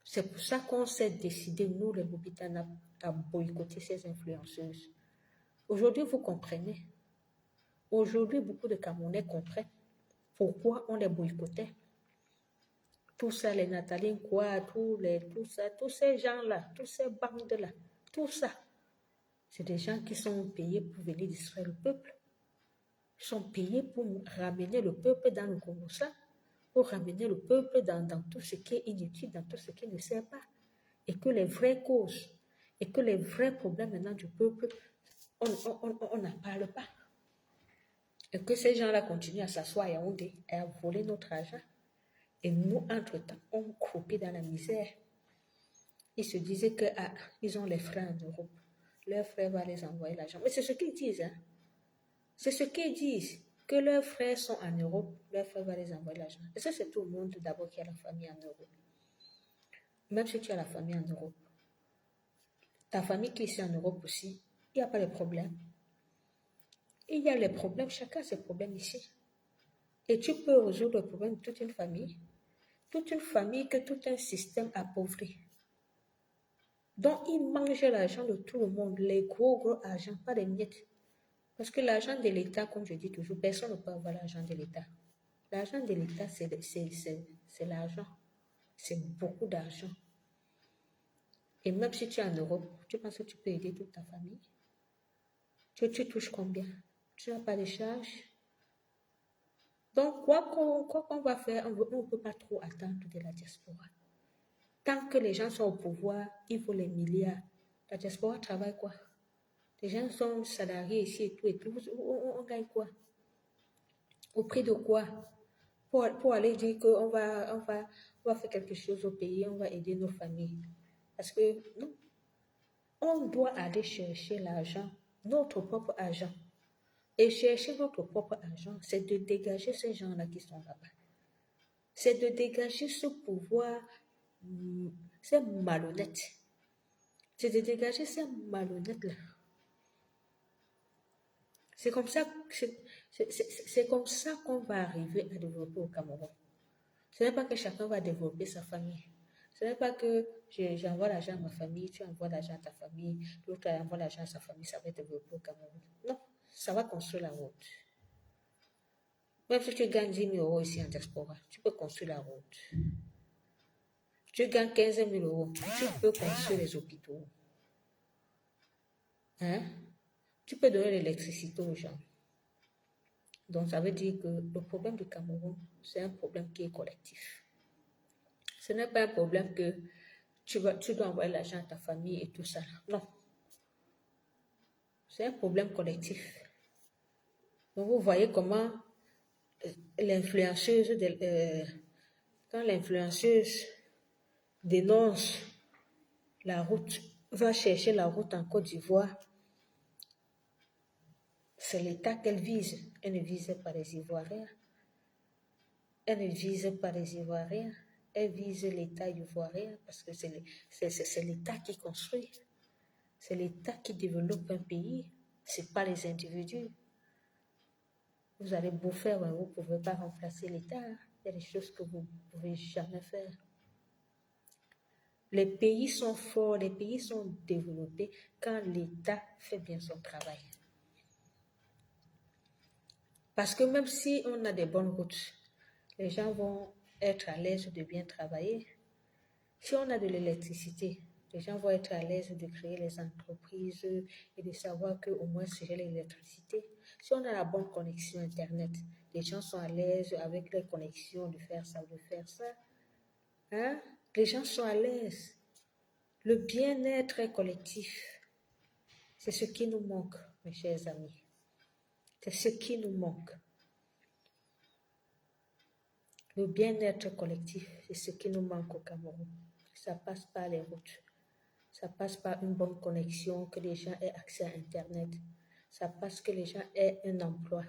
C'est pour ça qu'on s'est décidé, nous, les Bobitanes, à boycotter ces influenceuses. Aujourd'hui, vous comprenez. Aujourd'hui, beaucoup de Camerounais comprennent pourquoi on les boycottait. Tout ça, les Nathalie quoi, tous ces gens-là, tous ces bandes-là, tout ça, c'est des gens qui sont payés pour venir distraire le peuple. Ils sont payés pour ramener le peuple dans le Congo, pour ramener le peuple dans tout ce qui est inutile, dans tout ce qui ne sert pas. Et que les vraies causes, et que les vrais problèmes maintenant du peuple, on n'en parle pas. Et que ces gens-là continuent à s'asseoir à Yaoundé et à voler notre argent. Et nous, entre-temps, on croupit dans la misère. Ils se disaient que ils ont les frères en Europe. Leur frère va les envoyer l'argent. Mais c'est ce qu'ils disent. Hein. C'est ce qu'ils disent. Que leurs frères sont en Europe, leur frère va les envoyer l'argent. Et ça, c'est tout le monde d'abord qui a la famille en Europe. Même si tu as la famille en Europe, ta famille qui est ici en Europe aussi, il n'y a pas de problème. Il y a les problèmes, chacun a ses problèmes ici. Et tu peux résoudre le problème de toute une famille que tout un système appauvri. Donc, ils mangent l'argent de tout le monde, les gros argent, pas des miettes. Parce que l'argent de l'État, comme je dis toujours, personne ne peut avoir l'argent de l'État. L'argent de l'État, c'est l'argent. C'est beaucoup d'argent. Et même si tu es en Europe, tu penses que tu peux aider toute ta famille? Tu touches combien? Tu n'as pas de charges? Donc, quoi qu'on va faire, on ne peut pas trop attendre de la diaspora. Tant que les gens sont au pouvoir, il faut les milliards. La diaspora travaille quoi? Les gens sont salariés ici et tout. On gagne quoi? Au prix de quoi? Pour aller dire qu'on va faire quelque chose au pays, on va aider nos familles. Parce que non, on doit aller chercher l'argent, notre propre argent. Et chercher notre propre argent, c'est de dégager ces gens-là qui sont là-bas. C'est de dégager ce pouvoir, ces malhonnêtes. C'est de dégager ces malhonnêtes-là. C'est comme ça qu'on va arriver à développer au Cameroun. Ce n'est pas que chacun va développer sa famille. Ce n'est pas que j'envoie l'argent à ma famille, tu envoies l'argent à ta famille, l'autre envoie l'argent à sa famille, ça va développer au Cameroun. Non, ça va construire la route. Même si tu gagnes 10 000 euros ici en diaspora, tu peux construire la route. Tu gagnes 15 000 euros, tu peux construire les hôpitaux. Hein? Tu peux donner l'électricité aux gens. Donc, ça veut dire que le problème du Cameroun, c'est un problème qui est collectif. Ce n'est pas un problème que tu dois envoyer l'argent à ta famille et tout ça. Non. C'est un problème collectif. Donc, vous voyez comment l'influenceuse, quand l'influenceuse dénonce la route, va chercher la route en Côte d'Ivoire, c'est l'État qu'elle vise. Elle ne vise pas les Ivoiriens. Elle ne vise pas les Ivoiriens. Elle vise l'État ivoirien parce que c'est l'État qui construit. C'est l'État qui développe un pays. Ce n'est pas les individus. Vous allez beau faire, vous ne pouvez pas remplacer l'État. Il y a des choses que vous ne pouvez jamais faire. Les pays sont forts, les pays sont développés quand l'État fait bien son travail. Parce que même si on a des bonnes routes, les gens vont être à l'aise de bien travailler. Si on a de l'électricité, les gens vont être à l'aise de créer les entreprises et de savoir qu'au moins c'est l'électricité. Si on a la bonne connexion Internet, les gens sont à l'aise avec les connexions de faire ça ou de faire ça. Hein? Les gens sont à l'aise. Le bien-être est collectif. C'est ce qui nous manque, mes chers amis. C'est ce qui nous manque. Le bien-être collectif, c'est ce qui nous manque au Cameroun. Ça passe par les routes. Ça passe par une bonne connexion, que les gens aient accès à Internet. Ça passe que les gens aient un emploi.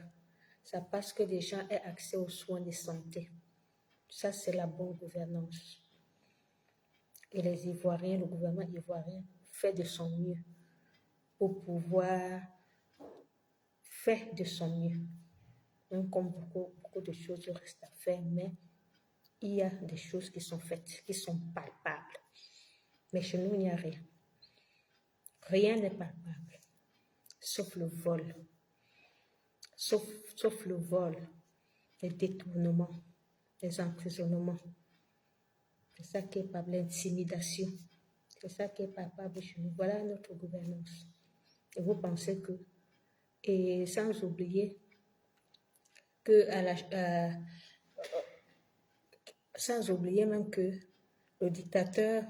Ça passe que les gens aient accès aux soins de santé. Ça, c'est la bonne gouvernance. Et les Ivoiriens, le gouvernement ivoirien fait de son mieux pour pouvoir faire de son mieux. Même comme beaucoup de choses restent à faire, mais il y a des choses qui sont faites, qui sont palpables. Mais chez nous, il n'y a rien. Rien n'est palpable, sauf le vol. Sauf le vol, les détournements, les emprisonnements. C'est ça qui est palpable, l'intimidation. C'est ça qui est palpable chez nous. Voilà notre gouvernance. Et vous pensez que, et sans oublier que sans oublier même que le dictateur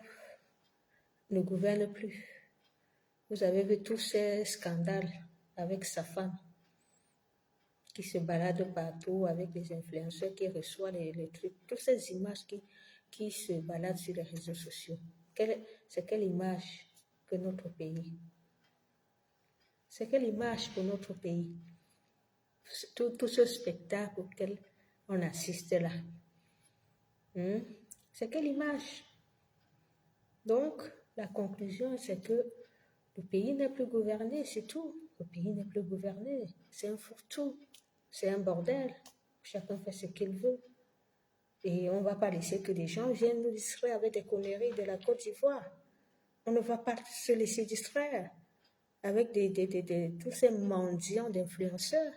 ne gouverne plus. Vous avez vu tous ces scandales avec sa femme. qui se baladent partout avec les influenceurs qui reçoivent les trucs, toutes ces images qui se baladent sur les réseaux sociaux. C'est quelle image que notre pays? C'est quelle image pour notre pays? Tout ce spectacle auquel on assiste là. C'est quelle image? Donc, la conclusion, c'est que le pays n'est plus gouverné, c'est tout. Le pays n'est plus gouverné. C'est un fourre-tout. C'est un bordel. Chacun fait ce qu'il veut. Et on ne va pas laisser que des gens viennent nous distraire avec des conneries de la Côte d'Ivoire. On ne va pas se laisser distraire avec tous ces mendiants d'influenceurs.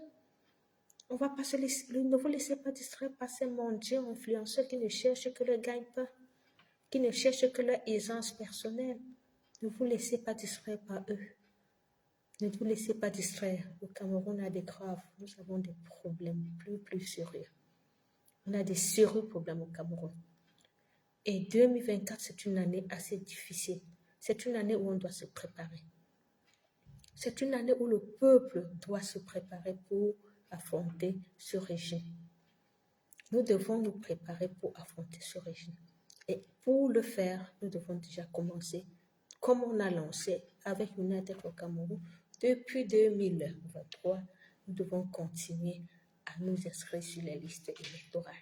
On va pas se laisser, ne vous laissez pas distraire par ces mendiants influenceurs qui ne cherchent que le gagne-pain, qui ne cherchent que leur aisance personnelle. Ne vous laissez pas distraire par eux. Ne vous laissez pas distraire. Le Cameroun a des graves. Nous avons des problèmes plus sérieux. On a des sérieux problèmes au Cameroun. Et 2024, c'est une année assez difficile. C'est une année où on doit se préparer. C'est une année où le peuple doit se préparer pour affronter ce régime. Nous devons nous préparer pour affronter ce régime. Et pour le faire, nous devons déjà commencer, comme on a lancé avec United au Cameroun, depuis 2023, nous devons continuer à nous inscrire sur les listes électorales.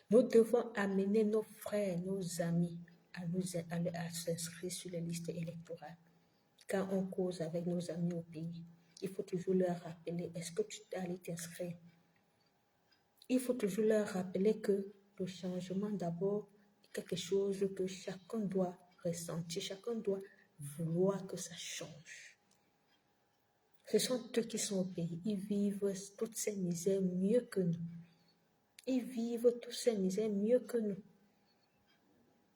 Nous devons amener nos frères, nos amis à s'inscrire sur les listes électorales. Quand on cause avec nos amis au pays, il faut toujours leur rappeler, est-ce que tu es allé t'inscrire? Il faut toujours leur rappeler que le changement d'abord est quelque chose que chacun doit ressentir, chacun doit vouloir que ça change. Ce sont eux qui sont au pays, ils vivent toutes ces misères mieux que nous. Ils vivent toutes ces misères mieux que nous.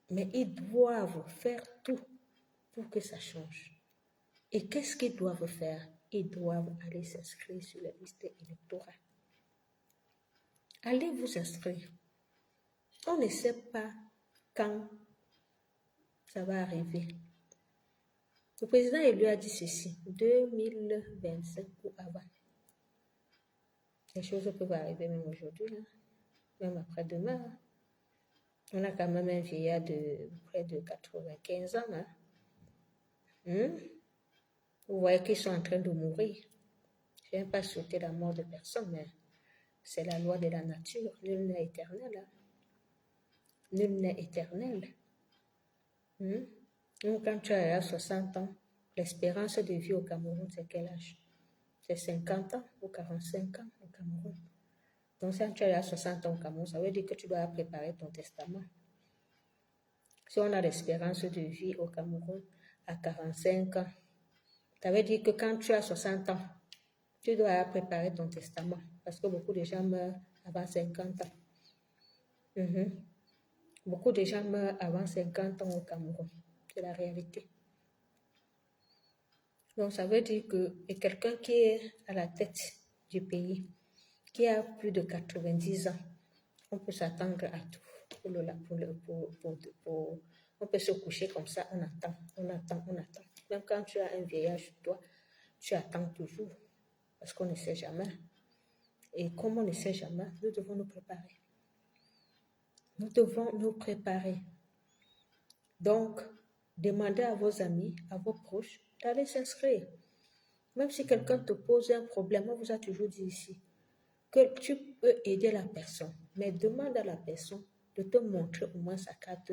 Mais ils doivent faire tout pour que ça change. Et qu'est-ce qu'ils doivent faire? Ils doivent aller s'inscrire sur la liste électorale. Allez vous inscrire. On ne sait pas quand ça va arriver. Le président élu a dit ceci, 2025 ou avant. Les choses peuvent arriver même aujourd'hui, hein, même après-demain. Hein. On a quand même un vieillard de près de 95 ans. Hein. Vous voyez qu'ils sont en train de mourir. Je n'aime pas souhaiter la mort de personne, mais c'est la loi de la nature. Nul n'est éternel. Hein. Nul n'est éternel. Donc, quand tu as 60 ans, l'espérance de vie au Cameroun, c'est quel âge? C'est 50 ans ou 45 ans au Cameroun. Donc, si tu as 60 ans au Cameroun, ça veut dire que tu dois préparer ton testament. Si on a l'espérance de vie au Cameroun à 45 ans, ça veut dire que quand tu as 60 ans, tu dois préparer ton testament. Parce que beaucoup de gens meurent avant 50 ans. Beaucoup de gens meurent avant 50 ans au Cameroun. C'est la réalité. Donc, ça veut dire que quelqu'un qui est à la tête du pays, qui a plus de 90 ans, on peut s'attendre à tout. On peut se coucher comme ça, on attend. Même quand tu as un vieillard chez toi, tu attends toujours. Parce qu'on ne sait jamais. Et comme on ne sait jamais, nous devons nous préparer. Nous devons nous préparer. Donc, demandez à vos amis, à vos proches, d'aller s'inscrire. Même si quelqu'un te pose un problème, on vous a toujours dit ici, que tu peux aider la personne, mais demande à la personne de te montrer au moins sa carte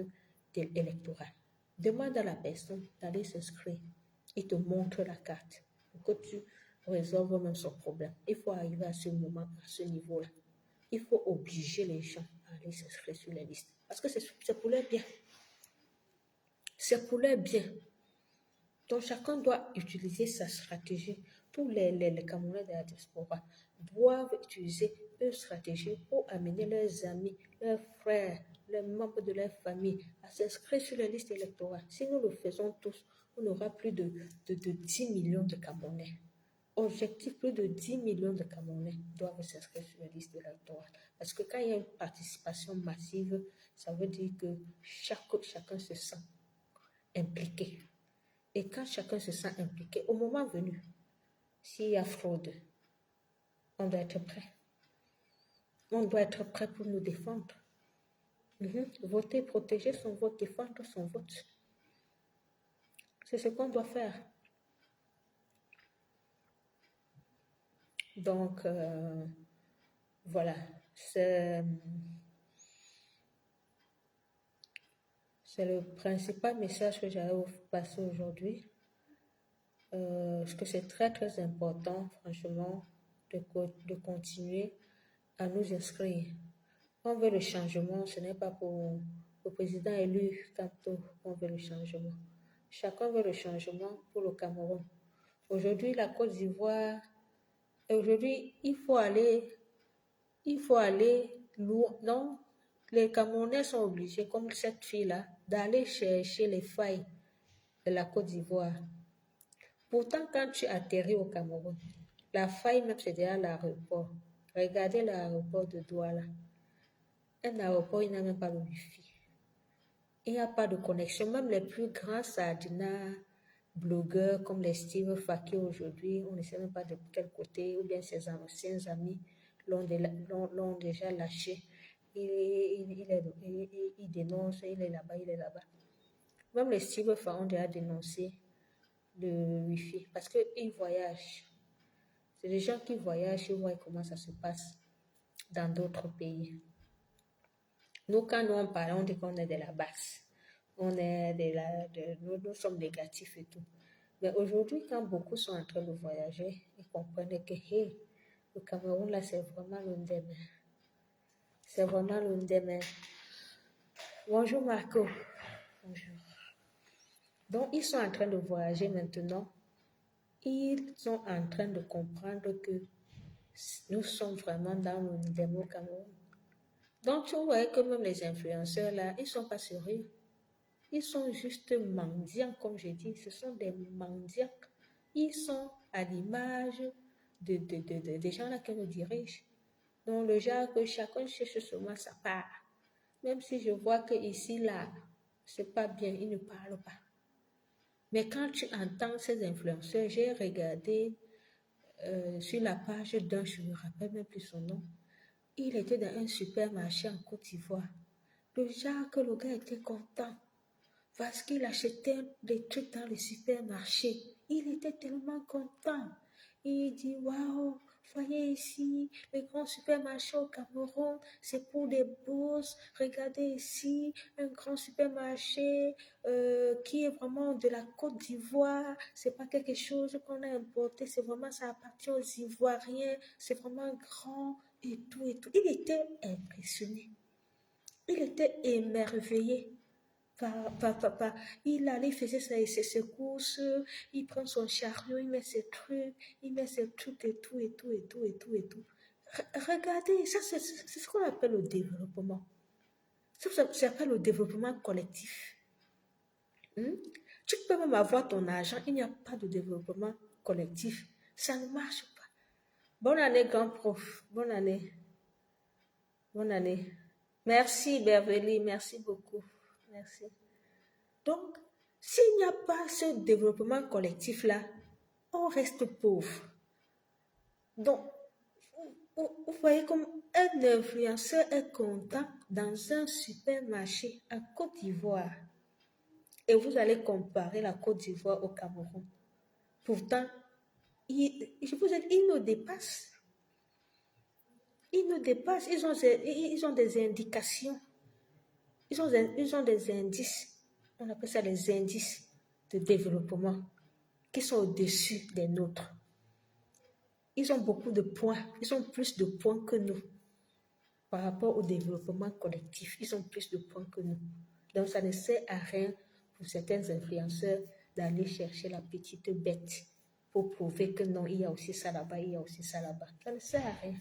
électorale. Demande à la personne d'aller s'inscrire. Il te montre la carte pour que tu résolves même son problème. Il faut arriver à ce moment, à ce niveau-là. Il faut obliger les gens à aller s'inscrire sur les listes. Parce que c'est pour leur bien. C'est pour leur bien. Donc, chacun doit utiliser sa stratégie. Tous les Camerounais de la diaspora doivent utiliser une stratégie pour amener leurs amis, leurs frères, les membres de leur famille à s'inscrire sur la liste électorale. Si nous le faisons tous, on aura plus de 10 millions de Camerounais. Objectif, plus de 10 millions de Camerounais doivent s'inscrire sur la liste électorale. Parce que quand il y a une participation massive, ça veut dire que chacun se sent impliqué. Et quand chacun se sent impliqué, au moment venu, s'il y a fraude, On doit être prêt. On doit être prêt pour nous défendre. Voter, protéger son vote, défendre son vote. C'est ce qu'on doit faire. Donc, voilà. C'est le principal message que j'allais vous passer aujourd'hui. Parce que c'est très, très important, franchement, de continuer à nous inscrire. On veut le changement, ce n'est pas pour le président élu tantôt qu'on veut le changement. Chacun veut le changement pour le Cameroun. Aujourd'hui, la Côte d'Ivoire, aujourd'hui, il faut aller loin. Non, les Camerounais sont obligés, comme cette fille-là, d'aller chercher les failles de la Côte d'Ivoire. Pourtant, quand tu atterris au Cameroun, la faille même, c'est déjà l'aéroport. Regardez l'aéroport de Douala. Un aéroport, il n'a même pas de wifi. Il n'y a pas de connexion. Même les plus grands sardinats, blogueurs comme les Steve Faki aujourd'hui, on ne sait même pas de quel côté, ou bien ses anciens amis l'ont déjà lâché. Il dénonce, il est là-bas, il est là-bas. Même les Steve Faki ont déjà dénoncé le wifi parce qu'ils voyagent. C'est des gens qui voyagent et voient comment ça se passe dans d'autres pays. Nous, quand nous on parle, on dit qu'on est de la base. Nous sommes négatifs et tout. Mais aujourd'hui, quand beaucoup sont en train de voyager, ils comprennent que le Cameroun, là, c'est vraiment l'un des mains. C'est vraiment l'un des mains. Bonjour Marco. Bonjour. Donc, ils sont en train de voyager maintenant. Ils sont en train de comprendre que nous sommes vraiment dans le démo Cameroun. Donc, tu vois que même les influenceurs, là, ils ne sont pas sérieux. Ils sont juste mendiants, comme je dis. Ce sont des mendiants. Ils sont à l'image des gens là qui nous dirigent. Donc, le genre que chacun cherche seulement sa part. Même si je vois que ici, là, c'est pas bien, ils ne parlent pas. Mais quand tu entends ces influenceurs, j'ai regardé sur la page d'un, je ne me rappelle même plus son nom. Il était dans un supermarché en Côte d'Ivoire. Le genre que le gars était content parce qu'il achetait des trucs dans le supermarché. Il était tellement content. Il dit, waouh, voyez ici, le grand supermarché au Cameroun, c'est pour des bourses. Regardez ici, un grand supermarché qui est vraiment de la Côte d'Ivoire. C'est pas quelque chose qu'on a importé, c'est vraiment, ça appartient aux Ivoiriens. C'est vraiment grand et tout et tout. Il était impressionné. Il était émerveillé. Il allait, il faisait ses courses, il prend son chariot, il met ses trucs et tout, et tout, et tout, et tout, et tout. Regardez, ça c'est ce qu'on appelle le développement. Ça s'appelle le développement collectif. Tu peux même avoir ton argent, il n'y a pas de développement collectif. Ça ne marche pas. Bonne année, grand prof. Bonne année. Bonne année. Merci, Beverly. Merci beaucoup. Merci. Donc, s'il n'y a pas ce développement collectif-là, on reste pauvre. Donc, vous voyez comme un influenceur est content dans un supermarché à Côte d'Ivoire. Et vous allez comparer la Côte d'Ivoire au Cameroun. Pourtant, je vous ai dit, ils nous dépassent. Ils nous dépassent. Ils ont des indications. Ils ont des indices. On appelle ça les indices de développement qui sont au-dessus des nôtres. Ils ont beaucoup de points. Ils ont plus de points que nous. Par rapport au développement collectif, ils ont plus de points que nous. Donc, ça ne sert à rien pour certains influenceurs d'aller chercher la petite bête pour prouver que non, il y a aussi ça là-bas, il y a aussi ça là-bas. Ça ne sert à rien.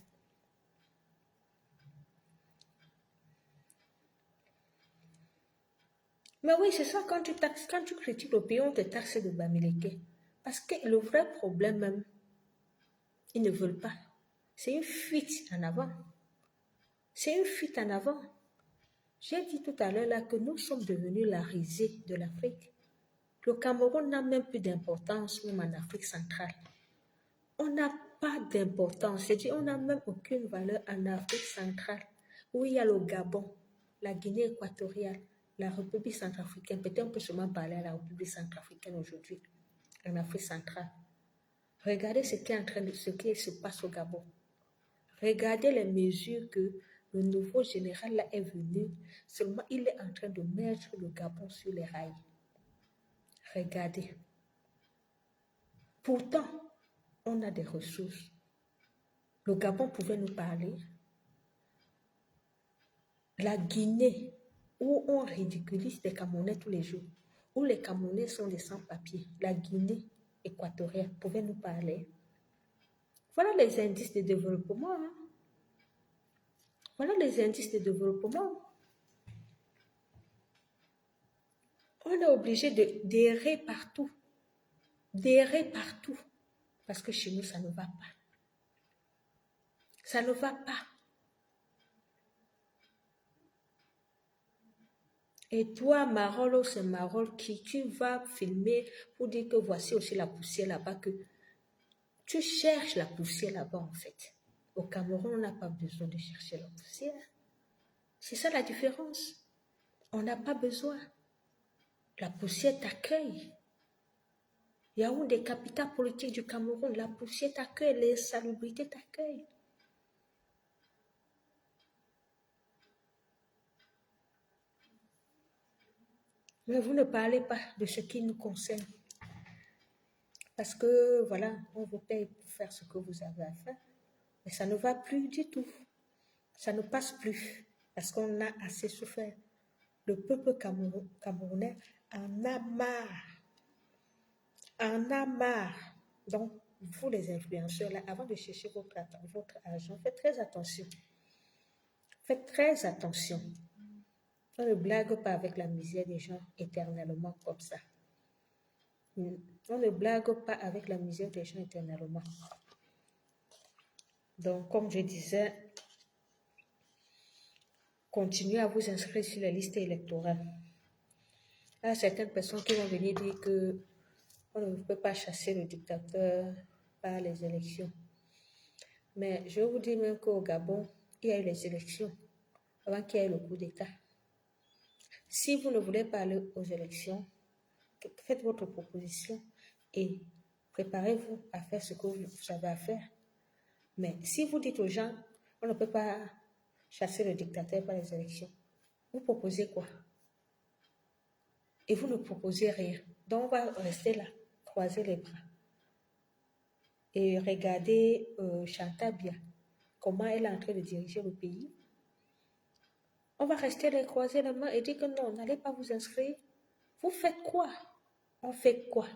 Mais oui, c'est ça, quand tu critiques le pays, on te taxe de Bamileke. Parce que le vrai problème même, ils ne veulent pas. C'est une fuite en avant. C'est une fuite en avant. J'ai dit tout à l'heure là que nous sommes devenus la risée de l'Afrique. Le Cameroun n'a même plus d'importance même en Afrique centrale. On a pas d'importance. C'est-à-dire, on n'a même aucune valeur en Afrique centrale, où il y a le Gabon, la Guinée équatoriale, la République centrafricaine. Peut-être on peut seulement parler à la République centrafricaine aujourd'hui, en Afrique centrale. Regardez ce qui se passe au Gabon. Regardez les mesures que le nouveau général là est venu. Seulement, il est en train de mettre le Gabon sur les rails. Regardez. Pourtant, on a des ressources. Le Gabon pouvait nous parler. La Guinée, où on ridiculise les Camerounais tous les jours, où les Camerounais sont des sans-papiers. La Guinée équatoriale pouvait nous parler. Voilà les indices de développement. Hein. Voilà les indices de développement. On est obligé d'errer partout. D'errer partout. Parce que chez nous, ça ne va pas. Ça ne va pas. Et toi, Marolo, c'est Marol qui tu vas filmer pour dire que voici aussi la poussière là-bas, que tu cherches la poussière là-bas en fait. Au Cameroun, on n'a pas besoin de chercher la poussière. C'est ça la différence. On n'a pas besoin. La poussière t'accueille. Yaoundé, capitale politique du Cameroun, la poussière t'accueille, les salubrités t'accueillent. Mais vous ne parlez pas de ce qui nous concerne. Parce que, voilà, on vous paye pour faire ce que vous avez à faire. Mais ça ne va plus du tout. Ça ne passe plus. Parce qu'on a assez souffert. Le peuple camerounais en a marre. En a marre. Donc, vous les influenceurs, là, avant de chercher votre argent, faites très attention. Faites très attention. On ne blague pas avec la misère des gens éternellement comme ça. On ne blague pas avec la misère des gens éternellement. Donc, comme je disais, continuez à vous inscrire sur les listes électorales. Il y a certaines personnes qui vont venir dire que on ne peut pas chasser le dictateur par les élections. Mais je vous dis même qu'au Gabon, il y a eu les élections avant qu'il y ait le coup d'État. Si vous ne voulez pas aller aux élections, faites votre proposition et préparez-vous à faire ce que vous avez à faire. Mais si vous dites aux gens, on ne peut pas chasser le dictateur par les élections, vous proposez quoi? Et vous ne proposez rien. Donc on va rester là, croiser les bras. Et regarder Chantal Biya, comment elle est en train de diriger le pays. On va rester là, croiser les mains et dire que non, n'allez pas vous inscrire. Vous faites quoi? On fait quoi?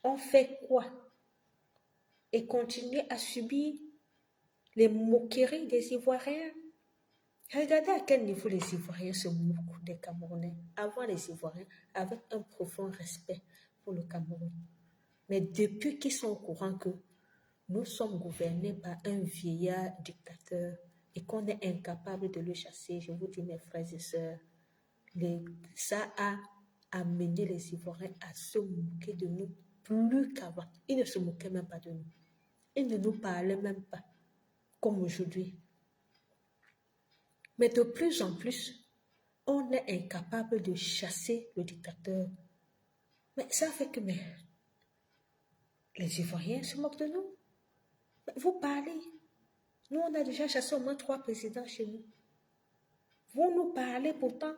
On fait quoi? Et continuer à subir les moqueries des Ivoiriens. Regardez à quel niveau les Ivoiriens se moquent des Camerounais. Avant, les Ivoiriens avaient un profond respect pour le Cameroun. Mais depuis qu'ils sont au courant que nous sommes gouvernés par un vieillard dictateur et qu'on est incapable de le chasser, je vous dis mes frères et sœurs, ça a amené les Ivoiriens à se moquer de nous plus qu'avant. Ils ne se moquaient même pas de nous. Ils ne nous parlaient même pas, comme aujourd'hui. Mais de plus en plus, on est incapable de chasser le dictateur. Mais ça fait que les Ivoiriens se moquent de nous. Mais vous parlez. Nous, on a déjà chassé au moins 3 présidents chez nous. Vous nous parlez pourtant.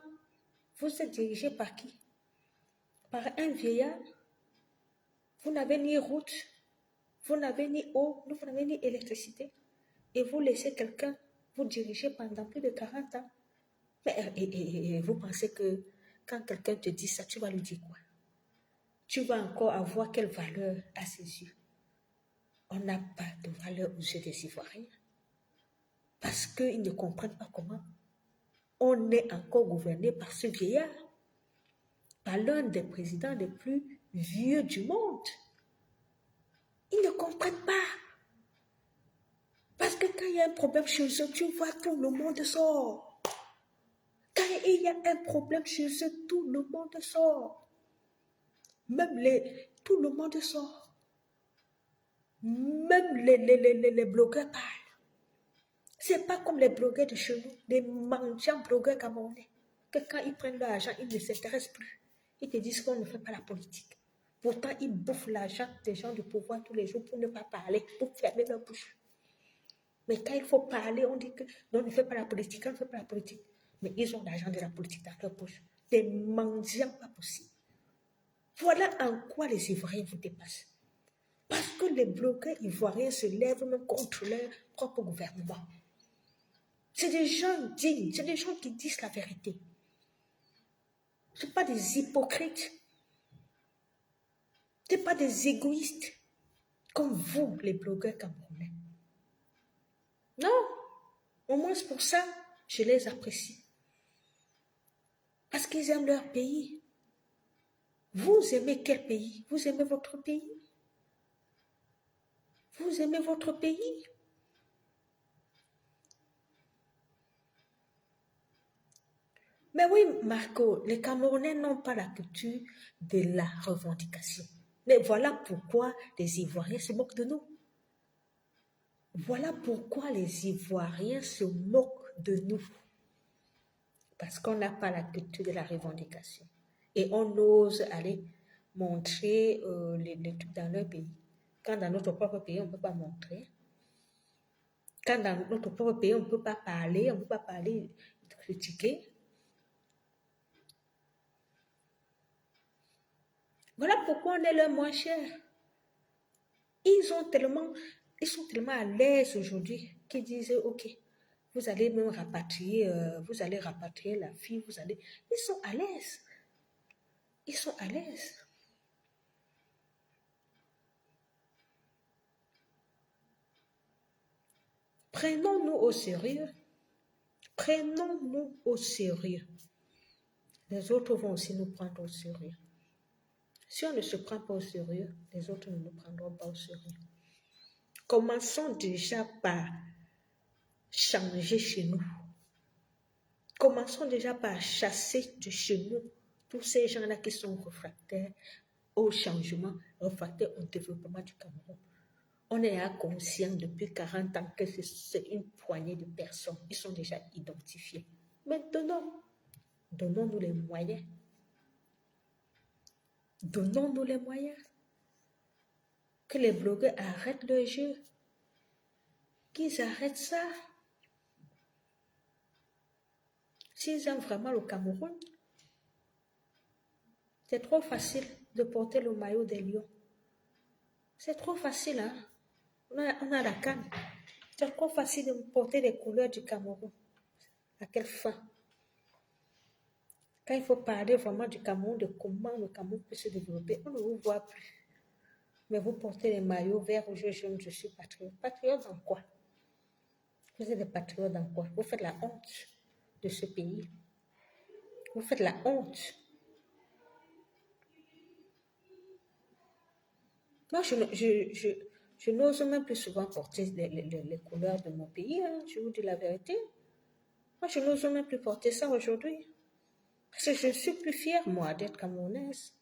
Vous êtes dirigé par qui? Par un vieillard. Vous n'avez ni route, vous n'avez ni eau, vous n'avez ni électricité. Et vous laissez quelqu'un vous diriger pendant plus de 40 ans. Mais et vous pensez que quand quelqu'un te dit ça, tu vas lui dire quoi? Tu vas encore avoir quelle valeur à ses yeux? On n'a pas de valeur aux yeux des Ivoiriens. Parce qu'ils ne comprennent pas comment on est encore gouverné par ce vieillard, par l'un des présidents les plus vieux du monde. Ils ne comprennent pas. Parce que quand il y a un problème chez eux, tu vois, tout le monde sort. Quand il y a un problème chez eux, tout le monde sort. Même tout le monde sort. Même les blogueurs parlent. C'est pas comme les blogueurs de chez nous, les mendiants blogueurs camerounais, que quand ils prennent leur argent, ils ne s'intéressent plus. Ils te disent qu'on ne fait pas la politique. Pourtant, ils bouffent l'argent des gens du pouvoir tous les jours pour ne pas parler, pour fermer leur bouche. Mais quand il faut parler, on dit que non, on ne fait pas la politique, on ne fait pas la politique. Mais ils ont l'argent de la politique dans leur poche. Des mendiants pas possible. Voilà en quoi les Ivoiriens vous dépassent. Parce que les blogueurs ivoiriens se lèvent même contre leur propre gouvernement. C'est des gens dignes, c'est des gens qui disent la vérité. Ce ne sont pas des hypocrites. Ce ne sont pas des égoïstes comme vous, les blogueurs camerounais. Non, au moins pour ça, je les apprécie. Parce qu'ils aiment leur pays. Vous aimez quel pays? Vous aimez votre pays? Vous aimez votre pays? Mais oui, Marco, les Camerounais n'ont pas la culture de la revendication. Mais voilà pourquoi les Ivoiriens se moquent de nous. Voilà pourquoi les Ivoiriens se moquent de nous. Parce qu'on n'a pas la culture de la revendication. Et on ose aller montrer les trucs dans leur pays. Quand dans notre propre pays, on ne peut pas montrer. Quand dans notre propre pays, on ne peut pas parler, critiquer. Voilà pourquoi on est le moins cher. Ils sont tellement à l'aise aujourd'hui qu'ils disent, OK, vous allez même rapatrier, la fille, Ils sont à l'aise. Ils sont à l'aise. Prenons-nous au sérieux. Prenons-nous au sérieux. Les autres vont aussi nous prendre au sérieux. Si on ne se prend pas au sérieux, les autres ne nous prendront pas au sérieux. Commençons déjà par changer chez nous. Commençons déjà par chasser de chez nous tous ces gens-là qui sont réfractaires au changement, réfractaires au développement du Cameroun. On est conscient depuis 40 ans que c'est une poignée de personnes. Ils sont déjà identifiés. Maintenant, donnons-nous les moyens. Donnons-nous les moyens. Que les blogueurs arrêtent le jeu. Qu'ils arrêtent ça. S'ils aiment vraiment le Cameroun, c'est trop facile de porter le maillot des Lions. C'est trop facile, hein? On a la canne. C'est trop facile de porter les couleurs du Cameroun. À quelle fin? Quand il faut parler vraiment du Cameroun, de comment le Cameroun peut se développer, on ne vous voit plus. Mais vous portez les maillots verts, rouge, jaune, je suis patriote. Patriote dans quoi? Vous êtes des patriotes dans quoi? Vous faites la honte de ce pays. Vous faites la honte. Moi, je n'ose même plus souvent porter les couleurs de mon pays, hein, je vous dis la vérité. Moi, je n'ose même plus porter ça aujourd'hui. Parce que je ne suis plus fière, moi, d'être camerounaise.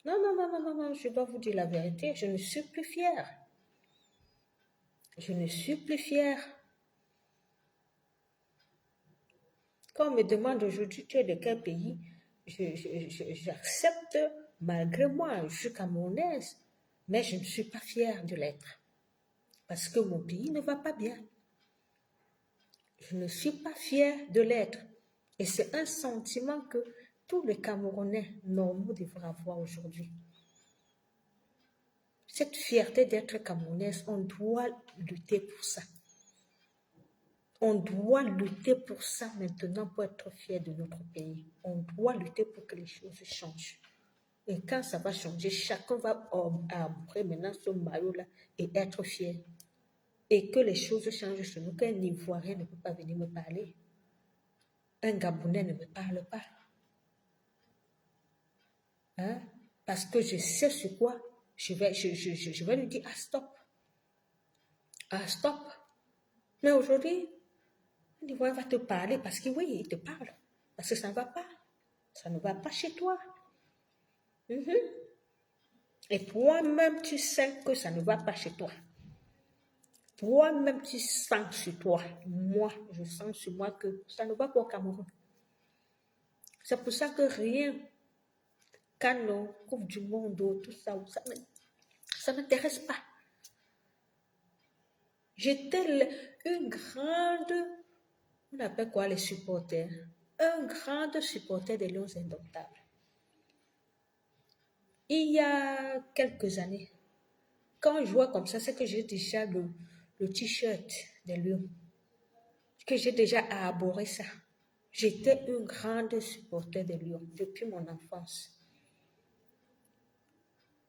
Non, je dois vous dire la vérité, je ne suis plus fière. Je ne suis plus fière. Quand on me demande aujourd'hui, tu es de quel pays, j'accepte malgré moi, je suis camerounaise, mais je ne suis pas fière de l'être. Parce que mon pays ne va pas bien. Je ne suis pas fière de l'être. Et c'est un sentiment que tous les Camerounais normaux devraient avoir aujourd'hui. Cette fierté d'être camerounaise, on doit lutter pour ça. On doit lutter pour ça maintenant pour être fier de notre pays. On doit lutter pour que les choses changent. Et quand ça va changer, chacun va arbourer maintenant ce maillot-là et être fier. Et que les choses changent chez nous, qu'un Ivoirien ne peut pas venir me parler. Un Gabonais ne me parle pas. Hein? Parce que je sais sur quoi je vais lui dire, ah stop. Ah stop. Mais aujourd'hui, un Ivoirien va te parler parce que oui, il te parle. Parce que ça ne va pas. Ça ne va pas chez toi. Et toi-même, tu sais que ça ne va pas chez toi. Toi-même, tu sens sur toi. Moi, je sens sur moi que ça ne va pas au Cameroun. C'est pour ça que rien, Canon, Coupe du Monde, tout ça, ça ne m'intéresse pas. J'étais une grande, on appelle quoi les supporters? Un grand supporter des Lions Indomptables. Il y a quelques années, quand je vois comme ça, c'est que j'ai déjà le t-shirt des Lions, que j'ai déjà arboré ça. J'étais une grande supporter des Lions depuis mon enfance.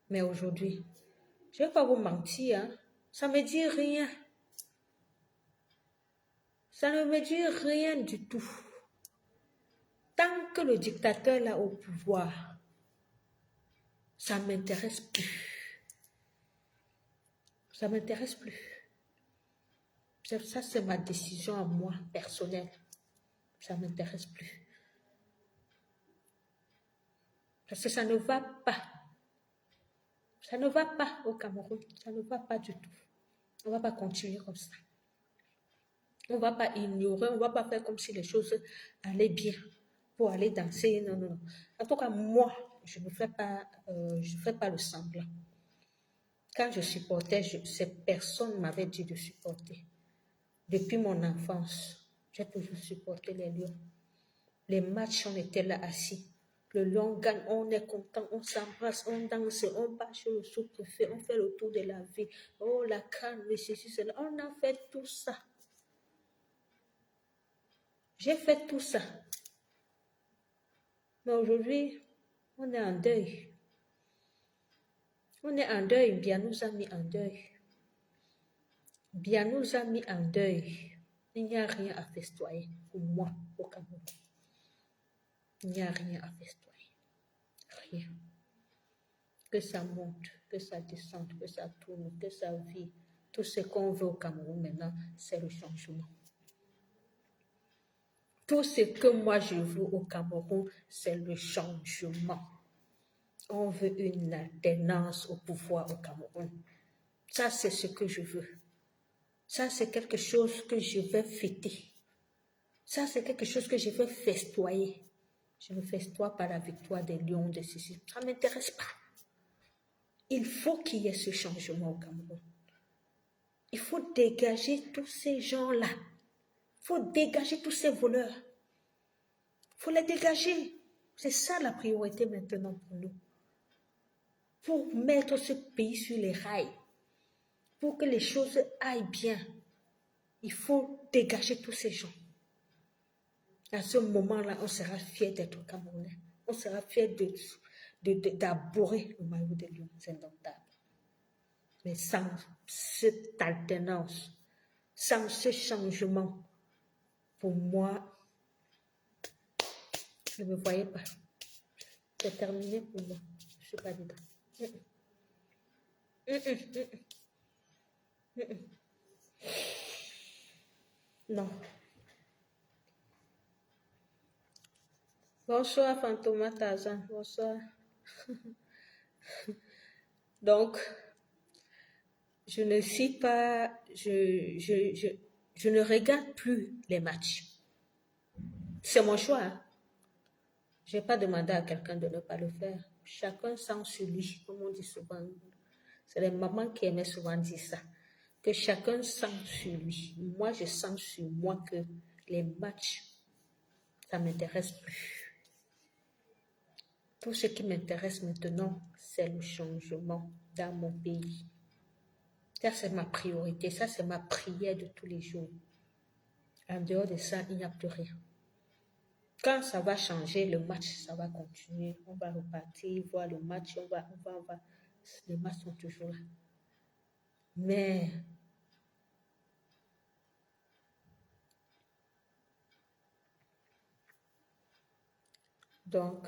Mais aujourd'hui, je ne vais pas vous mentir, hein, ça ne me dit rien. Ça ne me dit rien du tout. Tant que le dictateur est au pouvoir, ça ne m'intéresse plus. Ça ne m'intéresse plus. Ça, c'est ma décision à moi, personnelle. Ça ne m'intéresse plus. Parce que ça ne va pas. Ça ne va pas au Cameroun. Ça ne va pas du tout. On ne va pas continuer comme ça. On ne va pas ignorer, on ne va pas faire comme si les choses allaient bien pour aller danser. Non, non, non. En tout cas, moi, je ne fais pas le semblant. Quand je supportais, cette personne m'avait dit de supporter. Depuis mon enfance, j'ai toujours supporté les Lions. Les matchs, on était là assis. Le Lion gagne, on est content, on s'embrasse, on danse, on bat chez le sous-préfet, on fait le tour de la vie. Oh, la canne, mais ceci, cela. On a fait tout ça. J'ai fait tout ça. Mais aujourd'hui, on est en deuil. On est en deuil. Bien nous a mis en deuil. Bien nous a mis en deuil. Il n'y a rien à festoyer pour moi au Cameroun. Il n'y a rien à festoyer. Rien. Que ça monte, que ça descende, que ça tourne, que ça vit. Tout ce qu'on veut au Cameroun maintenant, c'est le changement. Tout ce que moi je veux au Cameroun, c'est le changement. On veut une alternance au pouvoir au Cameroun. Ça, c'est ce que je veux. Ça, c'est quelque chose que je vais fêter. Ça, c'est quelque chose que je vais festoyer. Je ne festoie pas la victoire des Lions de Sicile. Ça ne m'intéresse pas. Il faut qu'il y ait ce changement au Cameroun. Il faut dégager tous ces gens-là. Il faut dégager tous ces voleurs. Il faut les dégager. C'est ça la priorité maintenant pour nous. Pour mettre ce pays sur les rails. Pour que les choses aillent bien. Il faut dégager tous ces gens. À ce moment-là, on sera fiers d'être Camerounais. On sera fiers d'arborer le maillot des Lions indomptables. Mais sans cette alternance, sans ce changement, pour moi, je ne me voyais pas. C'est terminé pour moi. Je ne suis pas dedans. Non. Bonsoir, Fantoma Tarzan. Bonsoir. Donc, je ne suis pas, je ne regarde plus les matchs. C'est mon choix. Hein. Je n'ai pas demandé à quelqu'un de ne pas le faire. Chacun sent sur lui, comme on dit souvent. C'est les mamans qui aimaient souvent dire ça. Que chacun sent sur lui. Moi, je sens sur moi que les matchs, ça ne m'intéresse plus. Tout ce qui m'intéresse maintenant, c'est le changement dans mon pays. Ça, c'est ma priorité. Ça, c'est ma prière de tous les jours. En dehors de ça, il n'y a plus rien. Quand ça va changer, le match, ça va continuer. On va repartir, voir le match, on va. Les matchs sont toujours là. Mais donc,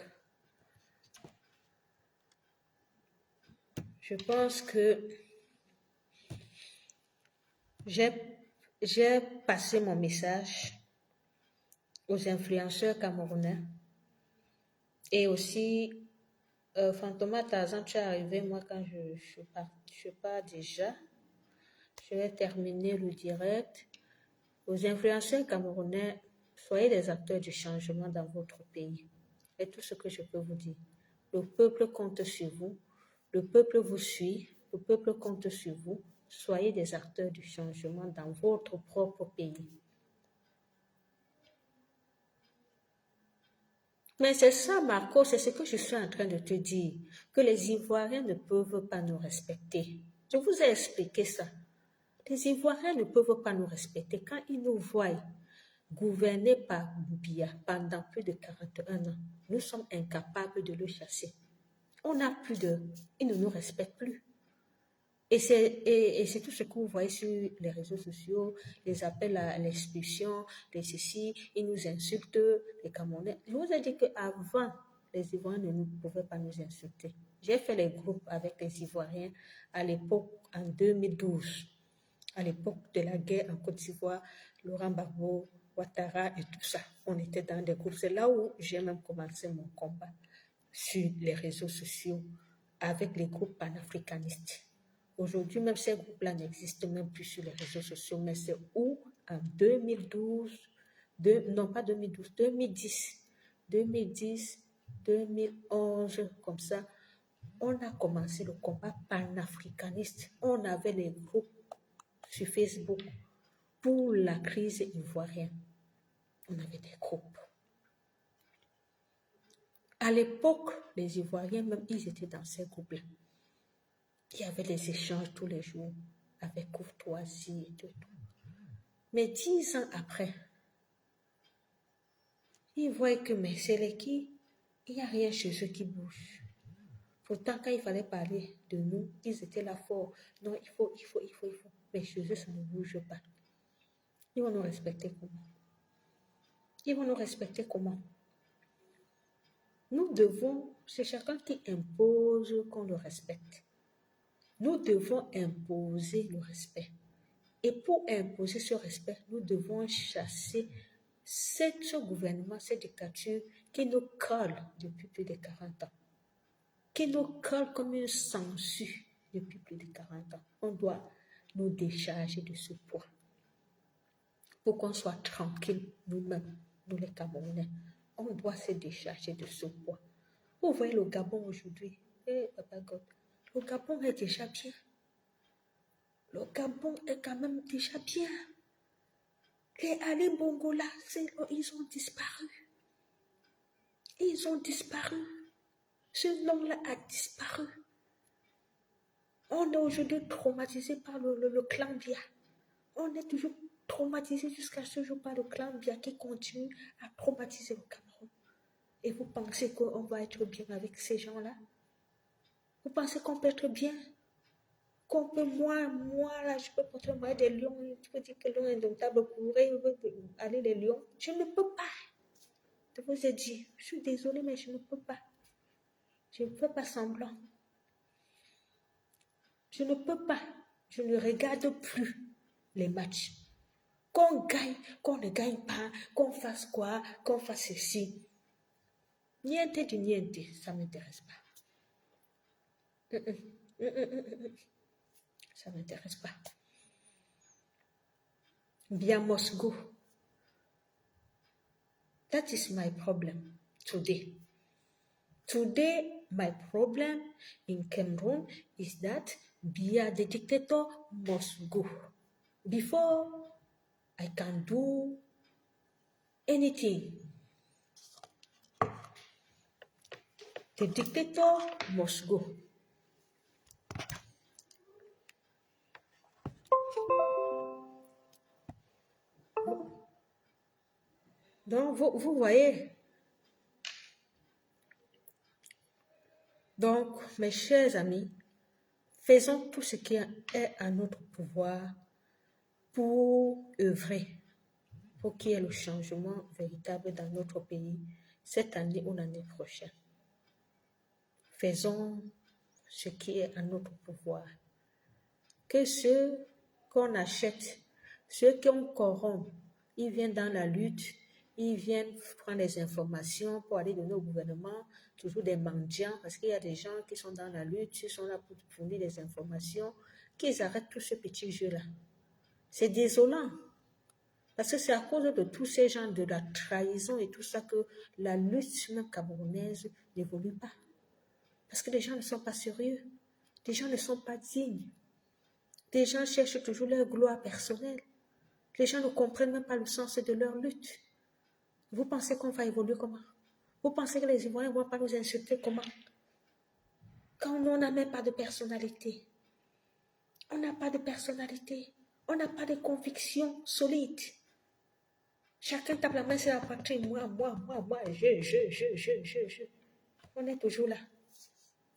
je pense que j'ai passé mon message aux influenceurs camerounais et aussi Fantoma Tarzan, tu es arrivé, moi, quand je pars déjà. Je vais terminer le direct. Aux influenceurs camerounais, soyez des acteurs du changement dans votre pays. C'est tout ce que je peux vous dire. Le peuple compte sur vous. Le peuple vous suit. Le peuple compte sur vous. Soyez des acteurs du changement dans votre propre pays. Mais c'est ça, Marco, c'est ce que je suis en train de te dire, que les Ivoiriens ne peuvent pas nous respecter. Je vous ai expliqué ça. Les Ivoiriens ne peuvent pas nous respecter quand ils nous voient gouverner par Biya pendant plus de 41 ans. Nous sommes incapables de le chasser. On n'a plus de... Ils ne nous respectent plus. Et c'est tout ce que vous voyez sur les réseaux sociaux, les appels à l'expulsion, les ceci, ils nous insultent, les Camerounais. Je vous ai dit qu'avant, les Ivoiriens ne pouvaient pas nous insulter. J'ai fait les groupes avec les Ivoiriens à l'époque, en 2012, à l'époque de la guerre en Côte d'Ivoire, Laurent Gbagbo, Ouattara et tout ça. On était dans des groupes. C'est là où j'ai même commencé mon combat sur les réseaux sociaux avec les groupes panafricanistes. Aujourd'hui, même ces groupes-là n'existent même plus sur les réseaux sociaux, mais c'est où en 2012, non pas 2012, 2010, 2011, comme ça, on a commencé le combat panafricaniste. On avait les groupes sur Facebook pour la crise ivoirienne. On avait des groupes. À l'époque, les Ivoiriens, même, ils étaient dans ces groupes-là. Il y avait des échanges tous les jours avec courtoisie et tout. Mais 10 ans après, ils voient que mais c'est les qui, il n'y a rien chez eux qui bouge. Pourtant, quand il fallait parler de nous, ils étaient là forts. Non, il faut. Mais chez eux, ça ne bouge pas. Ils vont nous respecter comment? Ils vont nous respecter comment? Nous devons, c'est chacun qui impose qu'on le respecte. Nous devons imposer le respect. Et pour imposer ce respect, nous devons chasser ce gouvernement, cette dictature qui nous colle depuis plus de 40 ans, qui nous colle comme une sangsue depuis plus de 40 ans. On doit nous décharger de ce poids pour qu'on soit tranquille nous-mêmes, nous les Camerounais. On doit se décharger de ce poids. Vous voyez le Gabon aujourd'hui, Papa God, le Gabon est déjà bien. Le Gabon est quand même déjà bien. Les Ali Bongo là, ils ont disparu. Ils ont disparu. Ce nom-là a disparu. On est aujourd'hui traumatisé par le clan Bia. On est toujours traumatisé jusqu'à ce jour par le clan Bia qui continue à traumatiser le Cameroun. Et vous pensez qu'on va être bien avec ces gens-là? Vous pensez qu'on peut être bien? Qu'on peut, moi, là, je peux porter moi des lions, tu peux dire que l'on est indomptable, courir, aller les lions. Je ne peux pas. Je vous ai dit, je suis désolée, mais je ne peux pas. Je ne fais pas semblant. Je ne peux pas. Je ne regarde plus les matchs. Qu'on gagne, qu'on ne gagne pas, qu'on fasse quoi, qu'on fasse ceci. Niente du niente, ça ne m'intéresse pas. Ça ne m'intéresse pas. Bien must go. That is my problem today. Today, my problem in Cameroon is that Biya the dictator must go. Before I can do anything, the dictator must go. Donc, vous voyez. Donc, mes chers amis, faisons tout ce qui est à notre pouvoir pour œuvrer, pour qu'il y ait le changement véritable dans notre pays cette année ou l'année prochaine. Faisons ce qui est à notre pouvoir. Que ceux qu'on achète, ceux qu'on corrompt, ils viennent dans la lutte, ils viennent prendre des informations pour aller donner au gouvernement, toujours des mendiants, parce qu'il y a des gens qui sont dans la lutte, ils sont là pour fournir des informations, qu'ils arrêtent tout ce petit jeu-là. C'est désolant. Parce que c'est à cause de tous ces gens, de la trahison et tout ça, que la lutte même camerounaise n'évolue pas. Parce que les gens ne sont pas sérieux. Les gens ne sont pas dignes. Les gens cherchent toujours leur gloire personnelle. Les gens ne comprennent même pas le sens de leur lutte. Vous pensez qu'on va évoluer comment? Vous pensez que les Ivoiriens ne vont pas nous insulter comment? Quand on n'a même pas de personnalité. On n'a pas de personnalité. On n'a pas de conviction solide. Chacun tape la main sur la poitrine. Moi, je. On est toujours là.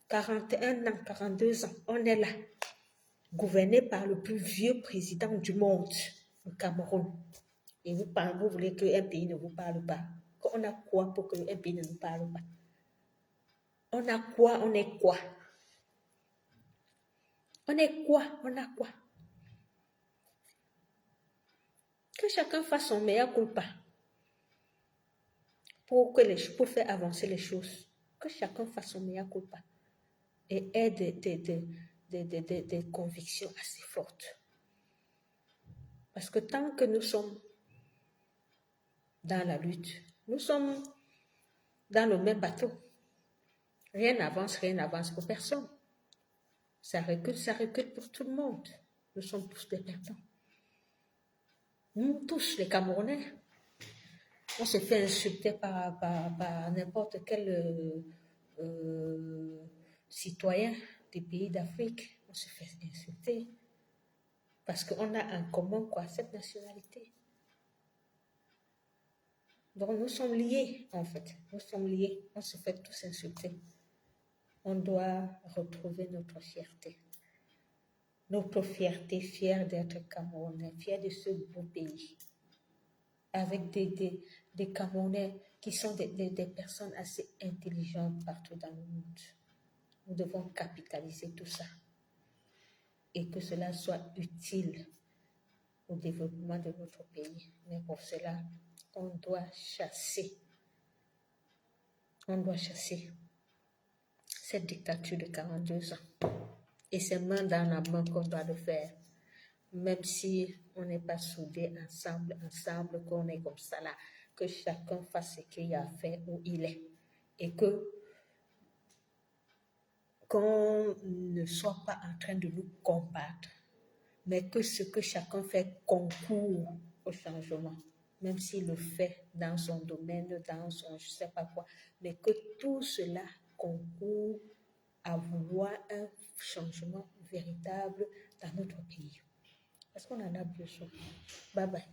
41 ans, 42 ans, on est là. Gouverné par le plus vieux président du monde, le Cameroun. Et vous voulez qu'un pays ne vous parle pas. On a quoi pour qu'un pays ne nous parle pas? On a quoi? On est quoi? On est quoi? On a quoi? Que chacun fasse son meilleur culpa pour faire avancer les choses. Que chacun fasse son meilleur culpa et ait des convictions assez fortes. Parce que tant que nous sommes dans la lutte, nous sommes dans le même bateau. Rien n'avance pour personne. Ça recule pour tout le monde. Nous sommes tous des perdants. Nous tous, les Camerounais, on se fait insulter par n'importe quel citoyen des pays d'Afrique. On se fait insulter parce qu'on a en commun cette nationalité. Donc nous sommes liés, en fait. Nous sommes liés. On se fait tous insulter. On doit retrouver notre fierté. Notre fierté, fière d'être Camerounais, fière de ce beau pays. Avec des Camerounais qui sont des personnes assez intelligentes partout dans le monde. Nous devons capitaliser tout ça. Et que cela soit utile au développement de notre pays. Mais pour cela, on doit chasser. On doit chasser cette dictature de 42 ans. Et c'est main dans la main qu'on doit le faire. Même si on n'est pas soudés ensemble, qu'on est comme ça là, que chacun fasse ce qu'il a à faire où il est. Et qu'on ne soit pas en train de nous combattre, mais que ce que chacun fait concourt au changement. Même s'il le fait dans son domaine, dans son je ne sais pas quoi, mais que tout cela concourt à vouloir un changement véritable dans notre pays. Parce qu'on en a besoin. Bye bye.